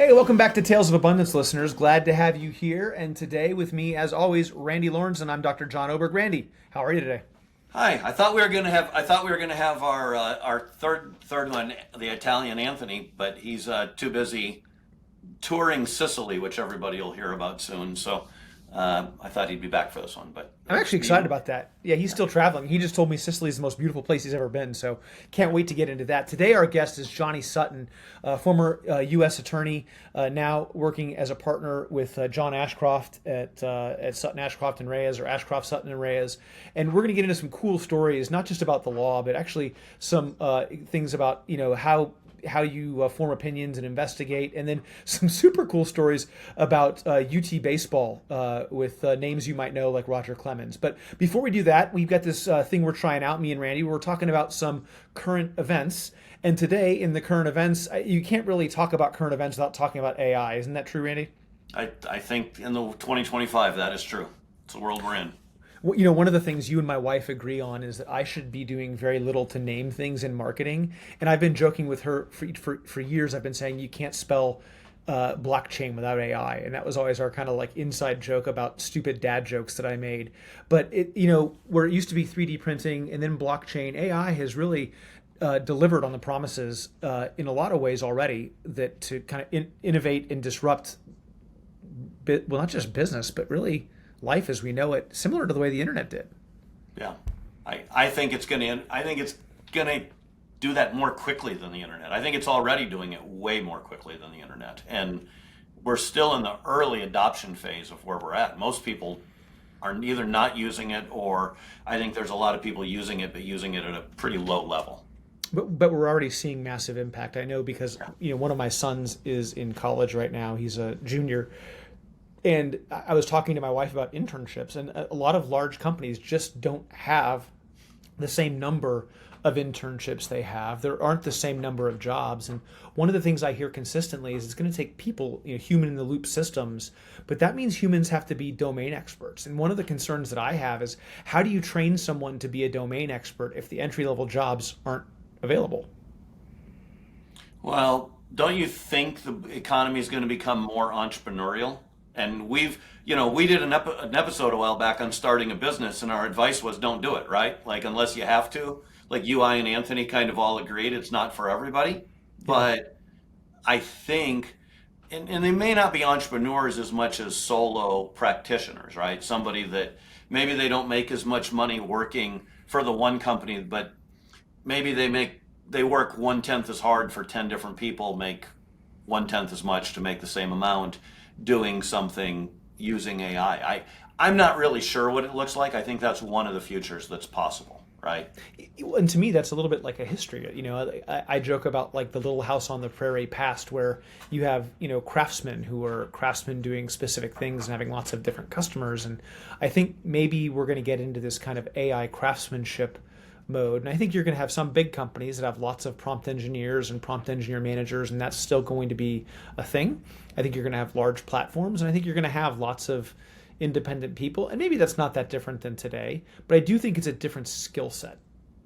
Hey, welcome back to Tales of Abundance, listeners. Glad to have you here. And today with me, as always, Randy Lorenz, and I'm Dr. John Oberg. Randy, how are you today? Hi. I thought we were gonna have our third one, the Italian Anthony, but he's too busy touring Sicily, which everybody will hear about soon. So I thought he'd be back for this one. But I'm it's actually me. excited about that. Yeah, he's still traveling. He just told me Sicily is the most beautiful place he's ever been, so can't wait to get into that. Today, our guest is Johnny Sutton, former U.S. attorney, now working as a partner with John Ashcroft at Sutton Ashcroft and Reyes, or Ashcroft Sutton and Reyes, and we're going to get into some cool stories, not just about the law, but actually some things about how you form opinions and investigate, and then some super cool stories about UT baseball with names you might know like Roger Clemens. But before we do that, we've got this thing we're trying out, me and Randy. We're talking about some current events. And today, in the current events, you can't really talk about current events without talking about AI. Isn't that true, Randy? I think in the 2025 that is true. It's the world we're in. Well, one of the things you and my wife agree on is that I should be doing very little to name things in marketing. And I've been joking with her for years. I've been saying you can't spell blockchain without AI. And that was always our kind of like inside joke about stupid dad jokes that I made. But where it used to be 3D printing and then blockchain, AI has really delivered on the promises in a lot of ways already that to kind of innovate and disrupt, well, not just business, but really life as we know it, similar to the way the internet did. Yeah. I think it's gonna do that more quickly than the internet. I think it's already doing it way more quickly than the internet. And we're still in the early adoption phase of where we're at. Most people are either not using it, or I think there's a lot of people using it, but using it at a pretty low level. But we're already seeing massive impact. I know because one of my sons is in college right now. He's a junior. And I was talking to my wife about internships, and a lot of large companies just don't have the same number of internships they have. There aren't the same number of jobs. And one of the things I hear consistently is it's going to take people, human in the loop systems, but that means humans have to be domain experts. And one of the concerns that I have is how do you train someone to be a domain expert if the entry level jobs aren't available? Well, don't you think the economy is going to become more entrepreneurial? And we did an episode a while back on starting a business, and our advice was don't do it, right? Like, unless you have to. Like, you, I, and Anthony kind of all agreed it's not for everybody. Yeah. But I think, and they may not be entrepreneurs as much as solo practitioners, right? Somebody that maybe they don't make as much money working for the one company, but maybe they work 1/10 as hard for 10 different people, make 1/10 as much to make the same amount doing something using AI. I'm not really sure what it looks like. I think that's one of the futures that's possible, right? And to me, that's a little bit like a history. I joke about like the Little House on the Prairie past, where you have craftsmen who are craftsmen doing specific things and having lots of different customers. And I think maybe we're going to get into this kind of AI craftsmanship mode. And I think you're going to have some big companies that have lots of prompt engineers and prompt engineer managers, and that's still going to be a thing. I think you're going to have large platforms, and I think you're going to have lots of independent people. And maybe that's not that different than today, but I do think it's a different skill set.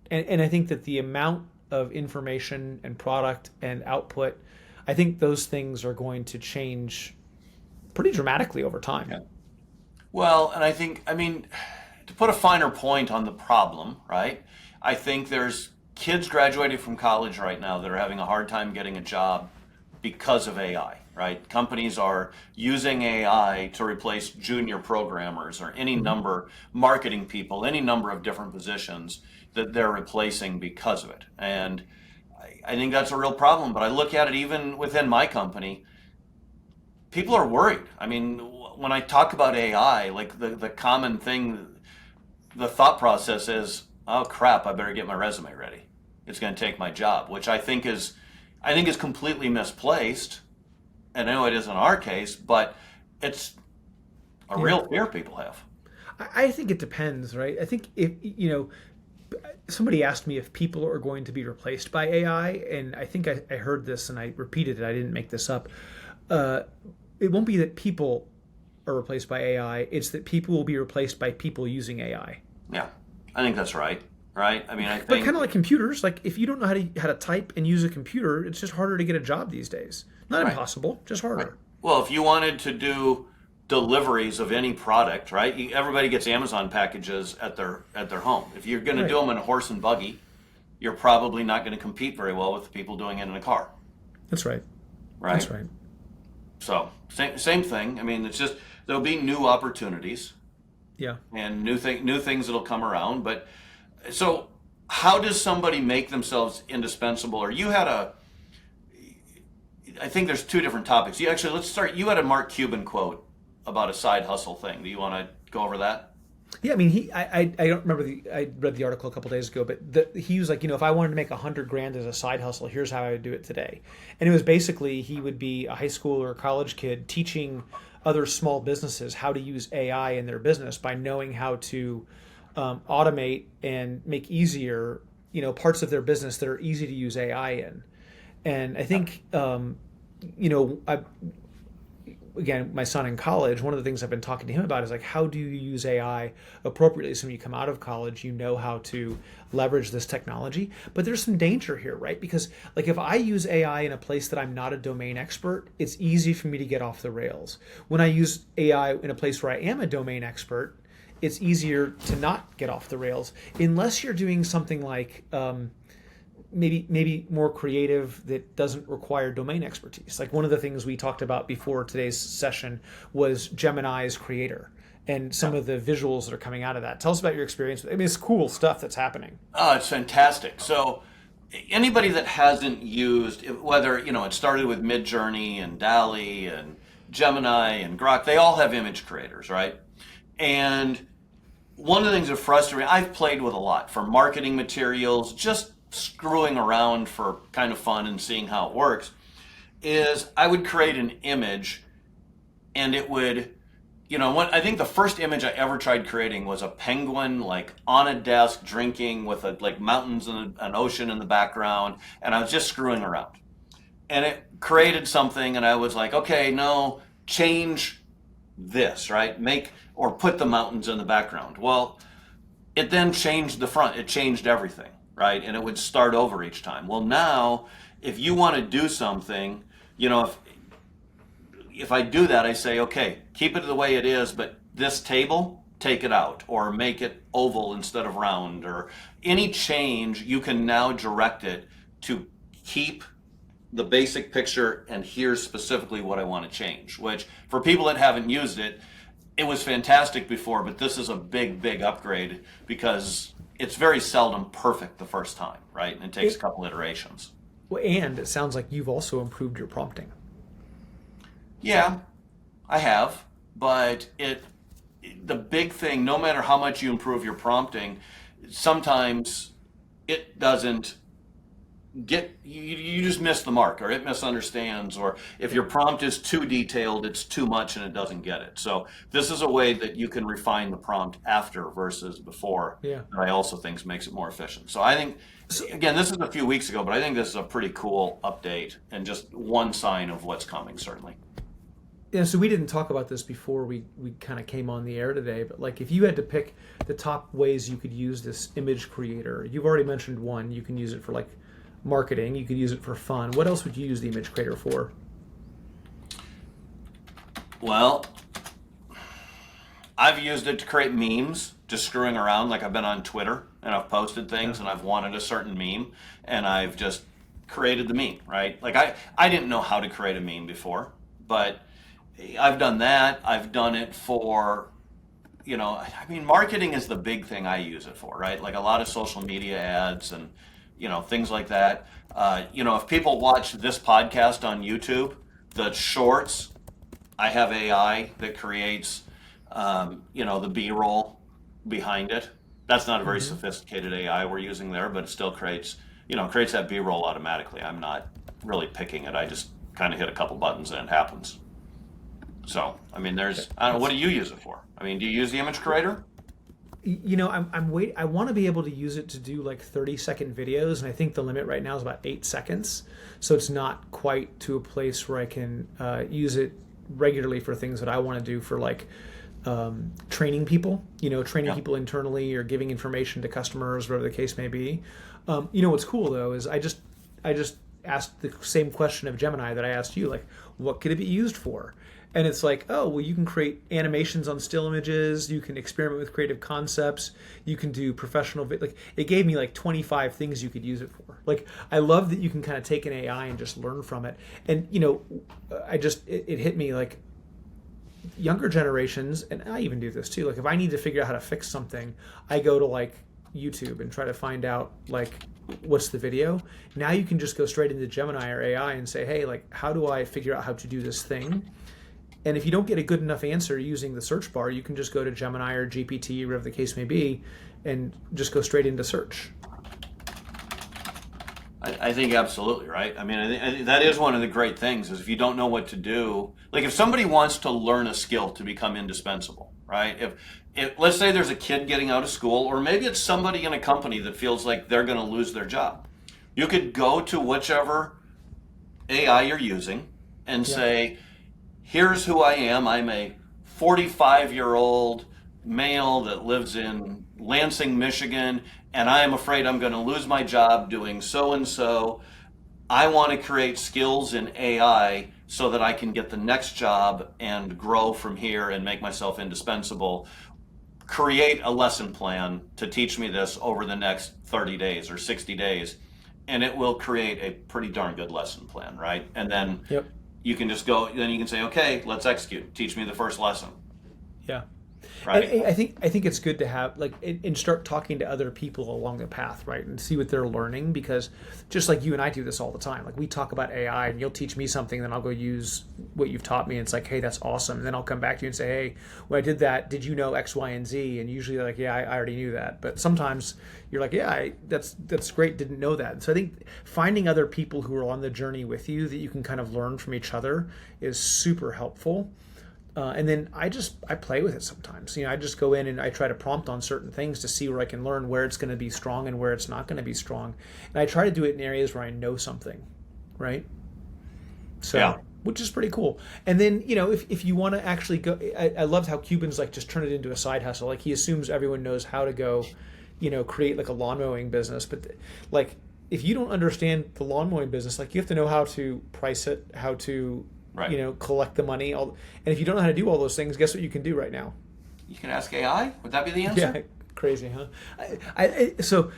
And I think that the amount of information and product and output, I think those things are going to change pretty dramatically over time. Yeah. Well, and I mean, to put a finer point on the problem, right? I think there's kids graduating from college right now that are having a hard time getting a job because of AI, right? Companies are using AI to replace junior programmers or any number, marketing people, any number of different positions that they're replacing because of it. And I think that's a real problem. But I look at it even within my company, people are worried. I mean, when I talk about AI, like the common thing, the thought process is, oh crap, I better get my resume ready. It's going to take my job, which I think is completely misplaced. And I know it is in our case, but it's a Yeah. real fear people have. I think it depends, right? I think if, somebody asked me if people are going to be replaced by AI, and I think I heard this and I repeated it, I didn't make this up. Uh, it won't be that people are replaced by AI, it's that people will be replaced by people using AI. Yeah, I think that's right. right? I mean, I But think, kind of like computers, like if you don't know how to type and use a computer, it's just harder to get a job these days. Not right. impossible, just harder. Well, if you wanted to do deliveries of any product, right? Everybody gets Amazon packages at their home. If you're going to Right. do them in a horse and buggy, you're probably not going to compete very well with the people doing it in a car, That's right. right? That's right. So same thing. I mean, it's just there'll be new opportunities Yeah. and new things that'll come around. But so, how does somebody make themselves indispensable? Or you had I think there's two different topics. Let's start. You had a Mark Cuban quote about a side hustle thing. Do you want to go over that? Yeah, I mean, I don't remember I read the article a couple days ago, but he was like, if I wanted to make $100,000 as a side hustle, here's how I would do it today. And it was basically he would be a high school or a college kid teaching other small businesses how to use AI in their business by knowing how to automate and make easier, parts of their business that are easy to use AI in. And I think, again, my son in college, one of the things I've been talking to him about is like, how do you use AI appropriately? So when you come out of college, you know how to leverage this technology. But there's some danger here, right? Because like if I use AI in a place that I'm not a domain expert, it's easy for me to get off the rails. When I use AI in a place where I am a domain expert, it's easier to not get off the rails unless you're doing something like maybe more creative that doesn't require domain expertise. Like one of the things we talked about before today's session was Gemini's creator and some of the visuals that are coming out of that. Tell us about your experience. I mean, it's cool stuff that's happening. Oh, it's fantastic. So anybody that hasn't used, whether, it started with Midjourney and DALL-E and Gemini and Grok, they all have image creators, right? And one of the things that frustrates me, I've played with a lot for marketing materials, just screwing around for kind of fun and seeing how it works, is I would create an image and it would, I think the first image I ever tried creating was a penguin like on a desk drinking with like mountains and an ocean in the background, and I was just screwing around. And it created something and I was like, okay, no, change this, right? Or put the mountains in the background. Well, it then changed the front. It changed everything, right? And it would start over each time. Well, now, if you want to do something, if I do that, I say, okay, keep it the way it is, but this table, take it out, or make it oval instead of round, or any change, you can now direct it to keep the basic picture, and here's specifically what I want to change, which for people that haven't used it, it was fantastic before, but this is a big, big upgrade because it's very seldom perfect the first time, right? And it takes a couple iterations. Well, and it sounds like you've also improved your prompting. Yeah, I have, but the big thing, no matter how much you improve your prompting, sometimes it doesn't you just miss the mark, or it misunderstands, or if your prompt is too detailed, it's too much and it doesn't get it. So this is a way that you can refine the prompt after versus before. Yeah. That I also think makes it more efficient. So I think, again, this is a few weeks ago, but I think this is a pretty cool update and just one sign of what's coming, certainly. Yeah, so we didn't talk about this before we kind of came on the air today, but like if you had to pick the top ways you could use this image creator, you've already mentioned one. You can use it for like marketing, you could use it for fun. What else would you use the image creator for? Well, I've used it to create memes, just screwing around. Like I've been on Twitter and I've posted things and I've wanted a certain meme and I've just created the meme, right? Like I didn't know how to create a meme before, but I've done that. I've done it for, marketing is the big thing I use it for, right? Like a lot of social media ads and, things like that. If people watch this podcast on YouTube, the shorts, I have AI that creates, the B-roll behind it. That's not a very sophisticated AI we're using there, but it still creates that B-roll automatically. I'm not really picking it. I just kind of hit a couple buttons and it happens. So, I don't know, what do you use it for? Do you use the image creator? I want to be able to use it to do like 30-second videos, and I think the limit right now is about 8 seconds. So it's not quite to a place where I can use it regularly for things that I want to do for like training people, training Yeah. people internally or giving information to customers, whatever the case may be. What's cool though is I just asked the same question of Gemini that I asked you, like, what could it be used for? And it's like, oh, well, you can create animations on still images. You can experiment with creative concepts. You can do professional, like it gave me like 25 things you could use it for. Like, I love that you can kind of take an AI and just learn from it. And, it hit me like younger generations, and I even do this too. Like if I need to figure out how to fix something, I go to like YouTube and try to find out like what's the video. Now you can just go straight into Gemini or AI and say, hey, like how do I figure out how to do this thing? And if you don't get a good enough answer using the search bar, you can just go to Gemini or GPT, whatever the case may be, and just go straight into search. I think absolutely, right? I mean, I think that is one of the great things is if you don't know what to do, like if somebody wants to learn a skill to become indispensable, right? If let's say there's a kid getting out of school, or maybe it's somebody in a company that feels like they're going to lose their job, you could go to whichever AI you're using and say, here's who I am. I'm a 45-year-old male that lives in Lansing, Michigan, and I am afraid I'm going to lose my job doing so and so. I want to create skills in AI so that I can get the next job and grow from here and make myself indispensable. Create a lesson plan to teach me this over the next 30 days or 60 days, and it will create a pretty darn good lesson plan, right? And then you can just go, then you can say, okay, let's execute. Teach me the first lesson. Yeah. Right. And I think it's good to have like and start talking to other people along the path, right, and see what they're learning, because just like you and I do this all the time. Like we talk about AI, and you'll teach me something, then I'll go use what you've taught me, and it's like, hey, that's awesome. And then I'll come back to you and say, hey, when I did that, did you know X, Y, and Z? And usually they're like, yeah, I already knew that. But sometimes you're like, yeah, that's great, didn't know that. And so I think finding other people who are on the journey with you that you can kind of learn from each other is super helpful. And then I play with it sometimes. I just go in and I try to prompt on certain things to see where I can learn where it's going to be strong and where it's not going to be strong. And I try to do it in areas where I know something, right? So, which is pretty cool. And then, if you want to actually go, I loved how Cubans like just turn it into a side hustle. Like he assumes everyone knows how to go, create like a lawn mowing business. But like, if you don't understand the lawn mowing business, like you have to know how to price it, how to collect the money. And if you don't know how to do all those things, guess what you can do right now? You can ask AI. Would that be the answer? Yeah, crazy, huh? So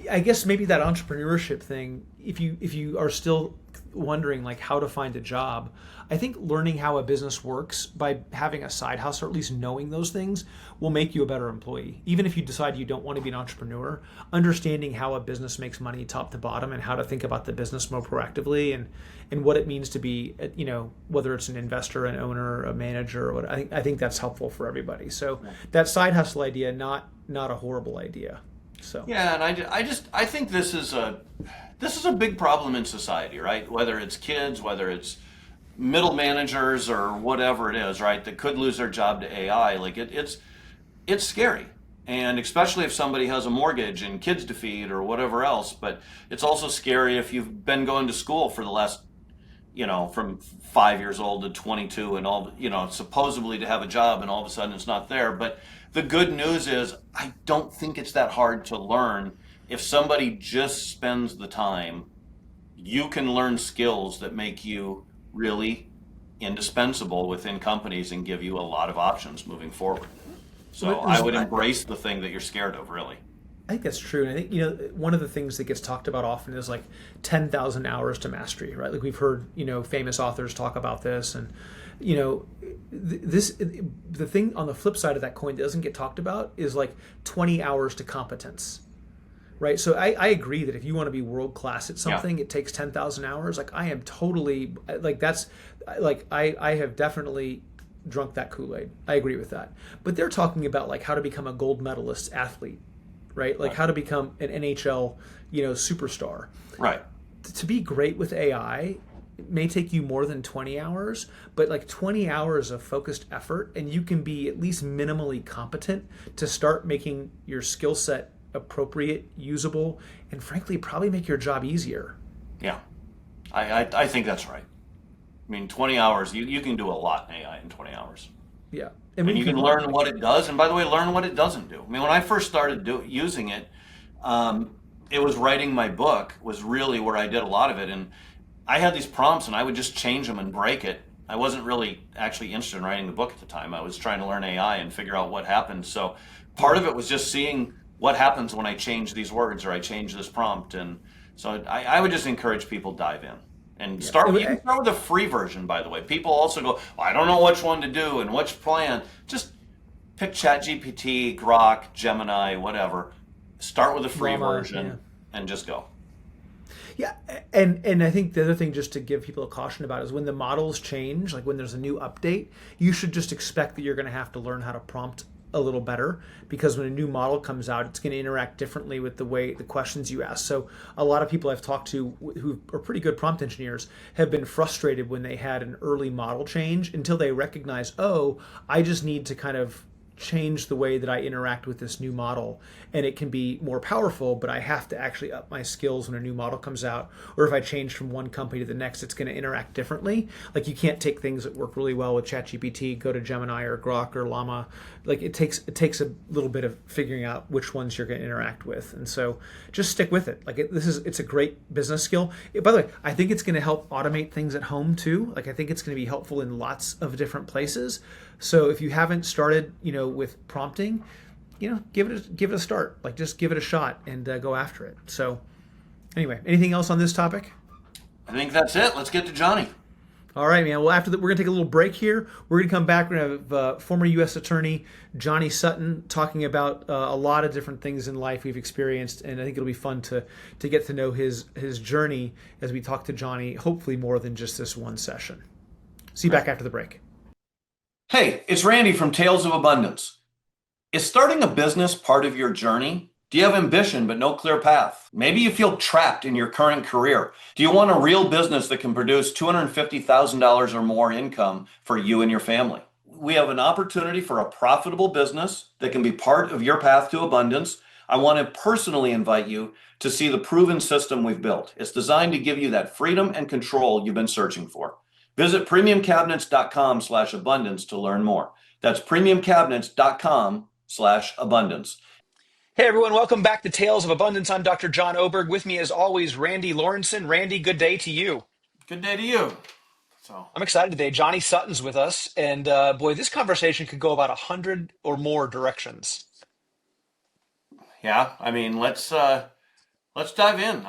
I guess maybe that entrepreneurship thing, if you are still wondering like how to find a job, I think learning how a business works by having a side hustle, or at least knowing those things, will make you a better employee. Even if you decide you don't want to be an entrepreneur, understanding how a business makes money top to bottom and how to think about the business more proactively and what it means to be, whether it's an investor, an owner, a manager, or what, I think that's helpful for everybody. So that side hustle idea, not a horrible idea. So yeah, and I think this is a big problem in society, right? Whether it's kids, whether it's middle managers or whatever it is, right, that could lose their job to AI. Like it's scary, and especially if somebody has a mortgage and kids to feed or whatever else. But it's also scary if you've been going to school for the last, from 5 years old to 22 and all, supposedly to have a job, and all of a sudden it's not there. But the good news is I don't think it's that hard to learn. If somebody just spends the time, you can learn skills that make you really indispensable within companies and give you a lot of options moving forward. So I would embrace the thing that you're scared of, really. I think that's true. And I think, one of the things that gets talked about often is like 10,000 hours to mastery, right? Like we've heard, famous authors talk about this. And, the thing on the flip side of that coin that doesn't get talked about is like 20 hours to competence. Right. So I agree that if you want to be world class at something, it takes 10,000 hours. Like I am totally like that's like I have definitely drunk that Kool-Aid. I agree with that. But they're talking about like how to become a gold medalist athlete, right? Like how to become an NHL, superstar. Right. To be great with AI, it may take you more than 20 hours, but like 20 hours of focused effort, and you can be at least minimally competent to start making your skill set appropriate, usable, and frankly probably make your job easier. Yeah, I think that's right. I mean, 20 hours, you can do a lot in AI in 20 hours. Yeah. And And when you you can can learn what it does. And by the way, learn what it doesn't do. I mean, when I first started using it, um, it was writing my book was really where I did a lot of it. And I had these prompts and I would just change them and break it. I wasn't really actually interested in writing the book at the time. I was trying to learn AI and figure out what happened. So part yeah. of it was just seeing what happens when I change these words or I change this prompt. And so I would just encourage people dive in and Yeah. start. You can start with the free version, by the way. People also go, I don't know which one to do and which plan. Just pick ChatGPT, Grok, Gemini, whatever. Start with the free Llama, yeah. version and just go. Yeah, and I think the other thing just to give people a caution about is when the models change, like when there's a new update, you should just expect that you're going to have to learn how to prompt a little better because when a new model comes out, it's going to interact differently with the way the questions you ask. So a lot of people I've talked to who are pretty good prompt engineers have been frustrated when they had an early model change until they recognize, oh, I just need to kind of change the way that I interact with this new model and it can be more powerful, but I have to actually up my skills when a new model comes out. Or if I change from one company to the next, it's going to interact differently. Like you can't take things that work really well with ChatGPT, go to Gemini or Grok or Llama. Like it takes a little bit of figuring out which ones you're going to interact with. And so just stick with it. Like it's a great business skill. By the way, I think it's going to help automate things at home too. Like I think it's going to be helpful in lots of different places. So if you haven't started, with prompting, give it a start. Like just give it a shot and go after it. So anyway, anything else on this topic? I think that's it. Let's get to Johnny. All right, man. Well, after that, we're gonna take a little break here. We're gonna come back. We're gonna have former U.S. Attorney Johnny Sutton talking about a lot of different things in life we've experienced, and I think it'll be fun to get to know his journey as we talk to Johnny. Hopefully, more than just this one session. See you back after the break. Hey, it's Randy from Tales of Abundance. Is starting a business part of your journey? Do you have ambition but no clear path? Maybe you feel trapped in your current career. Do you want a real business that can produce $250,000 or more income for you and your family? We have an opportunity for a profitable business that can be part of your path to abundance. I want to personally invite you to see the proven system we've built. It's designed to give you that freedom and control you've been searching for. Visit premiumcabinets.com/abundance to learn more. That's premiumcabinets.com/abundance. Hey everyone, welcome back to Tales of Abundance. I'm Dr. John Oberg. With me as always, Randy Lorenz. Randy, good day to you. Good day to you. So I'm excited today. Johnny Sutton's with us, and boy, this conversation could go about 100 or more directions. yeah, I mean, let's dive in.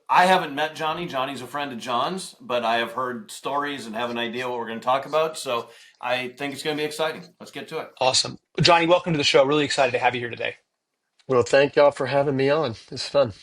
I haven't met Johnny. Johnny's a friend of John's, but I have heard stories and have an idea what we're going to talk about. So I think it's going to be exciting. Let's get to it. Awesome. Johnny, welcome to the show. Really excited to have you here today. Well, thank y'all for having me on. It's fun.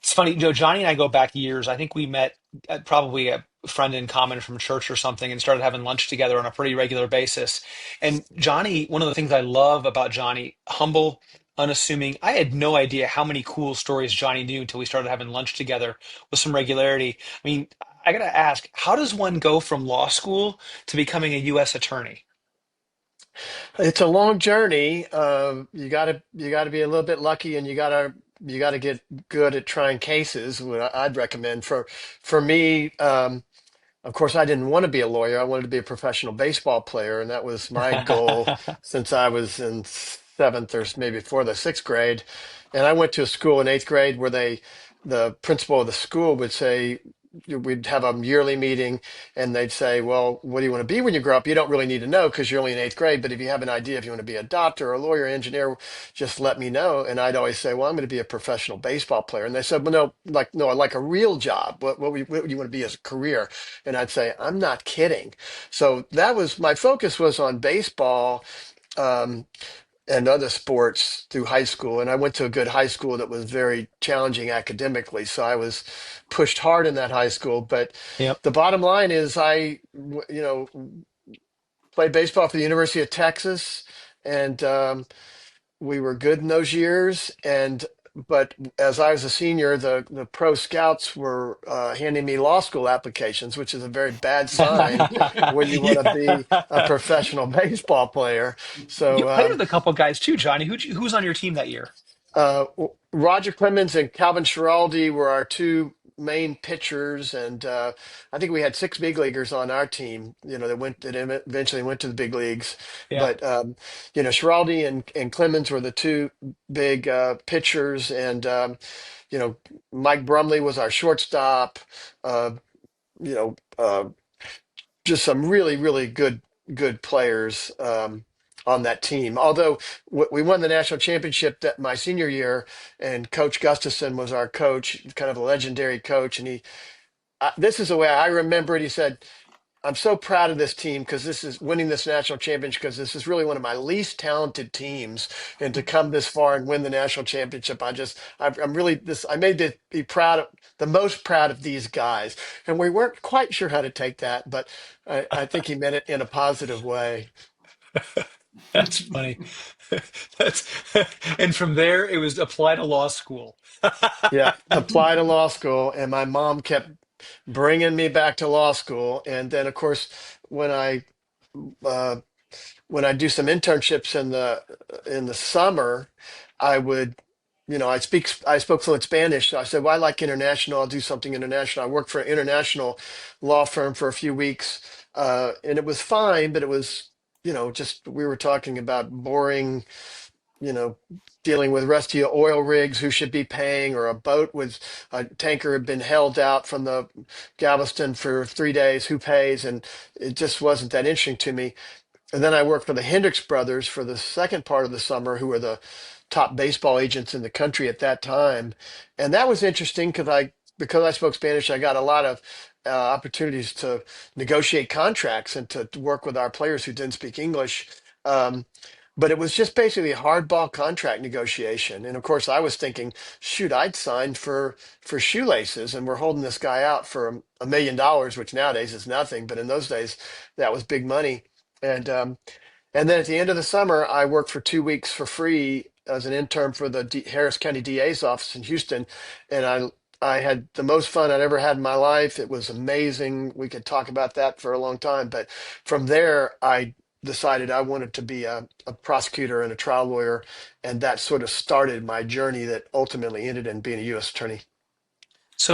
It's funny, Johnny and I go back years. I think we met at probably a friend in common from church or something and started having lunch together on a pretty regular basis. And Johnny, one of the things I love about Johnny, humble, unassuming. I had no idea how many cool stories Johnny knew until we started having lunch together with some regularity. I mean, I gotta ask, how does one go from law school to becoming a U.S. attorney? It's a long journey. You gotta be a little bit lucky, and you gotta get good at trying cases. What I'd recommend for me, of course, I didn't want to be a lawyer. I wanted to be a professional baseball player, and that was my goal since I was in seventh or maybe before the sixth grade. And I went to a school in eighth grade where the principal of the school would say, we'd have a yearly meeting, and they'd say, well, what do you want to be when you grow up? You don't really need to know because you're only in eighth grade. But if you have an idea, if you want to be a doctor or a lawyer, engineer, just let me know. And I'd always say, well, I'm going to be a professional baseball player. And they said, well, no, I'd like a real job. What do you want to be as a career? And I'd say, I'm not kidding. So that was my focus was on baseball. And other sports through high school. And I went to a good high school that was very challenging academically. So I was pushed hard in that high school. But Yep. the bottom line is played baseball for the University of Texas. And we were good in those years. But as I was a senior, the pro scouts were handing me law school applications, which is a very bad sign when you want to be a Yeah. professional baseball player. You So played with a couple guys too, Johnny. Who's on your team that year? Roger Clemens and Calvin Schiraldi were our two main pitchers, and I think we had six big leaguers on our team. That eventually went to the big leagues. Yeah. But Schiraldi and Clemens were the two big pitchers, and you know, Mike Brumley was our shortstop. Uh, you know, just some really, really good players on that team. Although we won the national championship that my senior year, and Coach Gustafson was our coach, kind of a legendary coach. And this is the way I remember it. He said, I'm so proud of this team because this is winning this national championship because this is really one of my least talented teams, and to come this far and win the national championship, I'm really this. I made to be the most proud of these guys, and we weren't quite sure how to take that, but I think he meant it in a positive way. That's funny. That's and from there it was apply to law school. Yeah, apply to law school, and my mom kept bringing me back to law school, and then of course when I uh, when I do some internships in the summer, I would, I spoke fluent Spanish. So I said, well, I like international. I'll do something international. I worked for an international law firm for a few weeks, and it was fine, but it was, just we were talking about boring, you know, dealing with rusty oil rigs, who should be paying, or a boat with a tanker had been held out from the Galveston for 3 days, who pays, and it just wasn't that interesting to me. And then I worked for the Hendricks brothers for the second part of the summer, who were the top baseball agents in the country at that time. And that was interesting because I spoke Spanish, I got a lot of opportunities to negotiate contracts and to work with our players who didn't speak English. But it was just basically hardball contract negotiation. And of course, I was thinking, shoot, I'd signed for shoelaces, and we're holding this guy out for $1 million, which nowadays is nothing, but in those days that was big money. And and then at the end of the summer, I worked for 2 weeks for free as an intern for the Harris County DA's office in Houston, and I had the most fun I'd ever had in my life. It was amazing. We could talk about that for a long time, but from there, I decided I wanted to be a prosecutor and a trial lawyer, and that sort of started my journey that ultimately ended in being a U.S. attorney.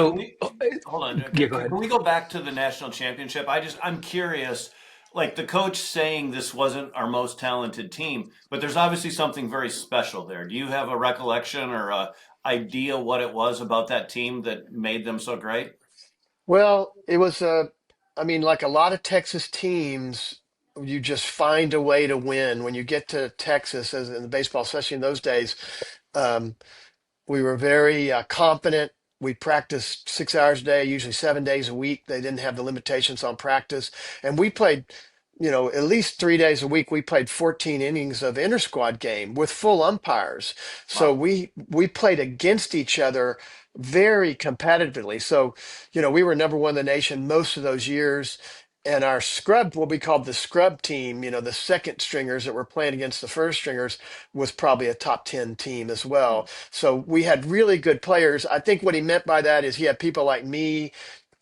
Can So, we hold on? yeah, go ahead. Can we go back to the national championship? I'm curious. Like the coach saying this wasn't our most talented team, but there's obviously something very special there. Do you have a recollection or a idea what it was about that team that made them so great? Well, it was I mean, like a lot of Texas teams, you just find a way to win when you get to Texas, as in the baseball, especially in those days. Um, we were very confident. We practiced 6 hours a day, usually 7 days a week. They didn't have the limitations on practice. And we played, at least 3 days a week. We played 14 innings of inter squad game with full umpires. So Wow. we played against each other very competitively. So, we were number one in the nation most of those years. And our scrub, what we called the scrub team, the second stringers that were playing against the first stringers, was probably a top 10 team as well. So we had really good players. I think what he meant by that is he had people like me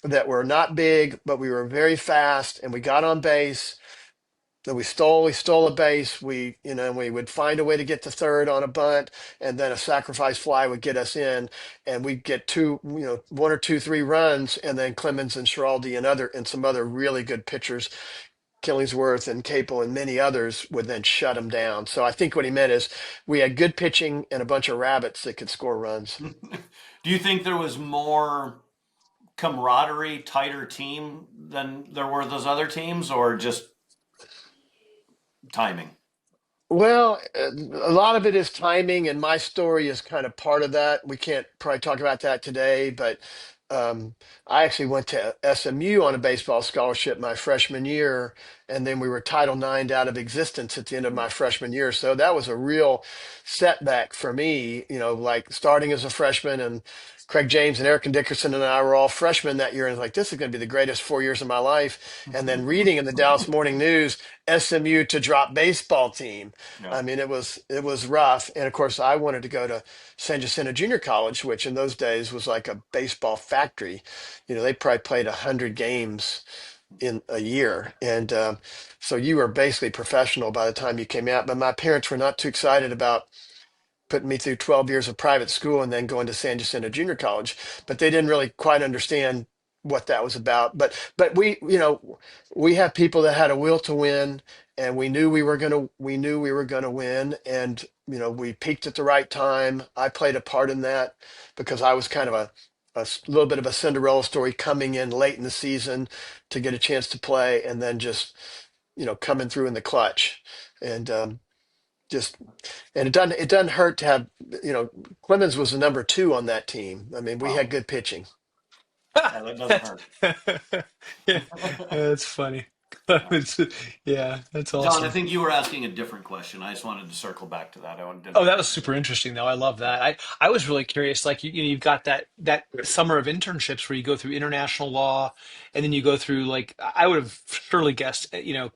that were not big, but we were very fast, and we got on base. So we stole a base. We would find a way to get to third on a bunt, and then a sacrifice fly would get us in, and we'd get one or two, three runs, and then Clemens and Schiraldi and some other really good pitchers, Killingsworth and Capel and many others, would then shut them down. So I think what he meant is we had good pitching and a bunch of rabbits that could score runs. Do you think there was more camaraderie, tighter team than there were those other teams, or just timing? Well, a lot of it is timing, and my story is kind of part of that. We can't probably talk about that today, but um, I actually went to SMU on a baseball scholarship my freshman year, and then we were Title IX out of existence at the end of my freshman year. So that was a real setback for me, like starting as a freshman, and Craig James and Eric Dickerson and I were all freshmen that year, and like, this is going to be the greatest 4 years of my life. And then reading in the Dallas Morning News, SMU to drop baseball team. Yeah. I mean, it was rough. And of course, I wanted to go to San Jacinto Junior College, which in those days was like a baseball factory. They probably played 100 games in a year, and so you were basically professional by the time you came out. But my parents were not too excited about putting me through 12 years of private school and then going to San Jacinto Junior College, but they didn't really quite understand what that was about. But we, we have people that had a will to win, and we knew we were gonna win, and we peaked at the right time. I played a part in that because I was kind of a little bit of a Cinderella story, coming in late in the season to get a chance to play, and then just coming through in the clutch, and just and it doesn't hurt to have, Clemens was the number two on that team. I mean, we had Wow. good pitching. Yeah, that doesn't hurt. Yeah, that's funny. Yeah, that's John, I awesome. think you were asking a different question. I just wanted to circle back to that. Didn't Oh, want that to was cut you super off. interesting, though. I love that. I was really curious. Like you've got that summer of internships where you go through international law, and then you go through like I would have surely guessed,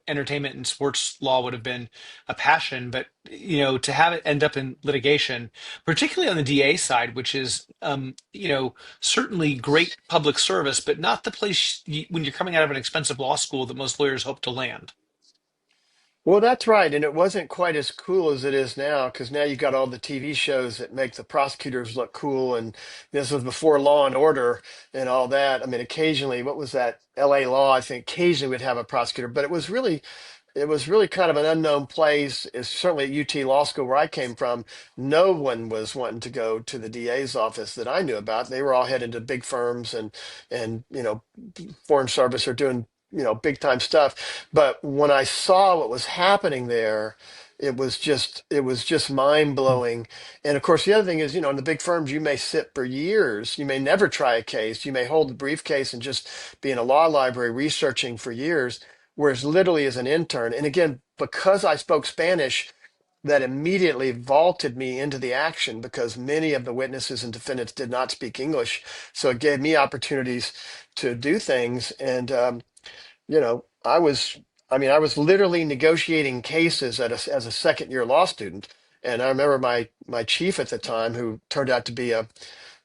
entertainment and sports law would have been a passion, but to have it end up in litigation, particularly on the DA side, which is certainly great public service, but not the place when you're coming out of an expensive law school that most lawyers hope to land. Well, that's right. And it wasn't quite as cool as it is now, because now you got all the TV shows that make the prosecutors look cool. And this was before Law and Order and all that. I mean, occasionally, what was that? LA Law, I think occasionally would have a prosecutor, but it was really kind of an unknown place. It's certainly at UT Law School where I came from. No one was wanting to go to the DA's office that I knew about. They were all headed to big firms and foreign service are doing big time stuff. But when I saw what was happening there, it was just mind blowing. And of course, the other thing is, in the big firms, you may sit for years. You may never try a case. You may hold the briefcase and just be in a law library researching for years. Whereas literally as an intern, and again, because I spoke Spanish, that immediately vaulted me into the action because many of the witnesses and defendants did not speak English. So it gave me opportunities to do things. And I was literally negotiating cases as a second year law student. And I remember my chief at the time, who turned out to be a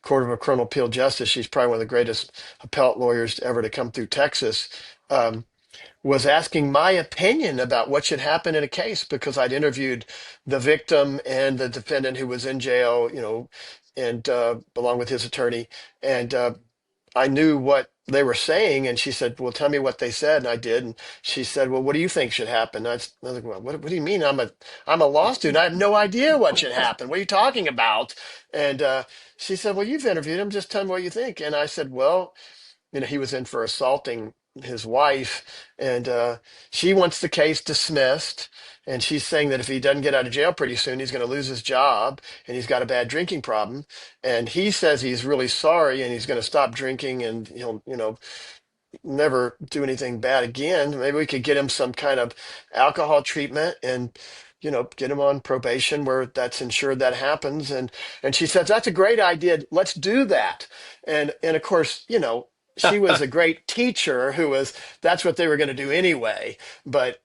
Court of Criminal Appeal Justice. She's probably one of the greatest appellate lawyers ever to come through Texas. Was asking my opinion about what should happen in a case because I'd interviewed the victim and the defendant who was in jail, and along with his attorney. And I knew what they were saying, and she said, "Well, tell me what they said," and I did. And she said, "Well, what do you think should happen?" I was like, "Well, what do you mean? I'm a law student. I have no idea what should happen. What are you talking about?" And she said, "Well, you've interviewed him. Just tell me what you think." And I said, "Well, he was in for assaulting his wife, and she wants the case dismissed. And she's saying that if he doesn't get out of jail pretty soon, he's going to lose his job, and he's got a bad drinking problem. And he says he's really sorry, and he's going to stop drinking, and he'll, never do anything bad again. Maybe we could get him some kind of alcohol treatment and get him on probation where that's ensured that happens." And she says, "That's a great idea. Let's do that." And of course, she was a great teacher who was that's what they were going to do anyway. But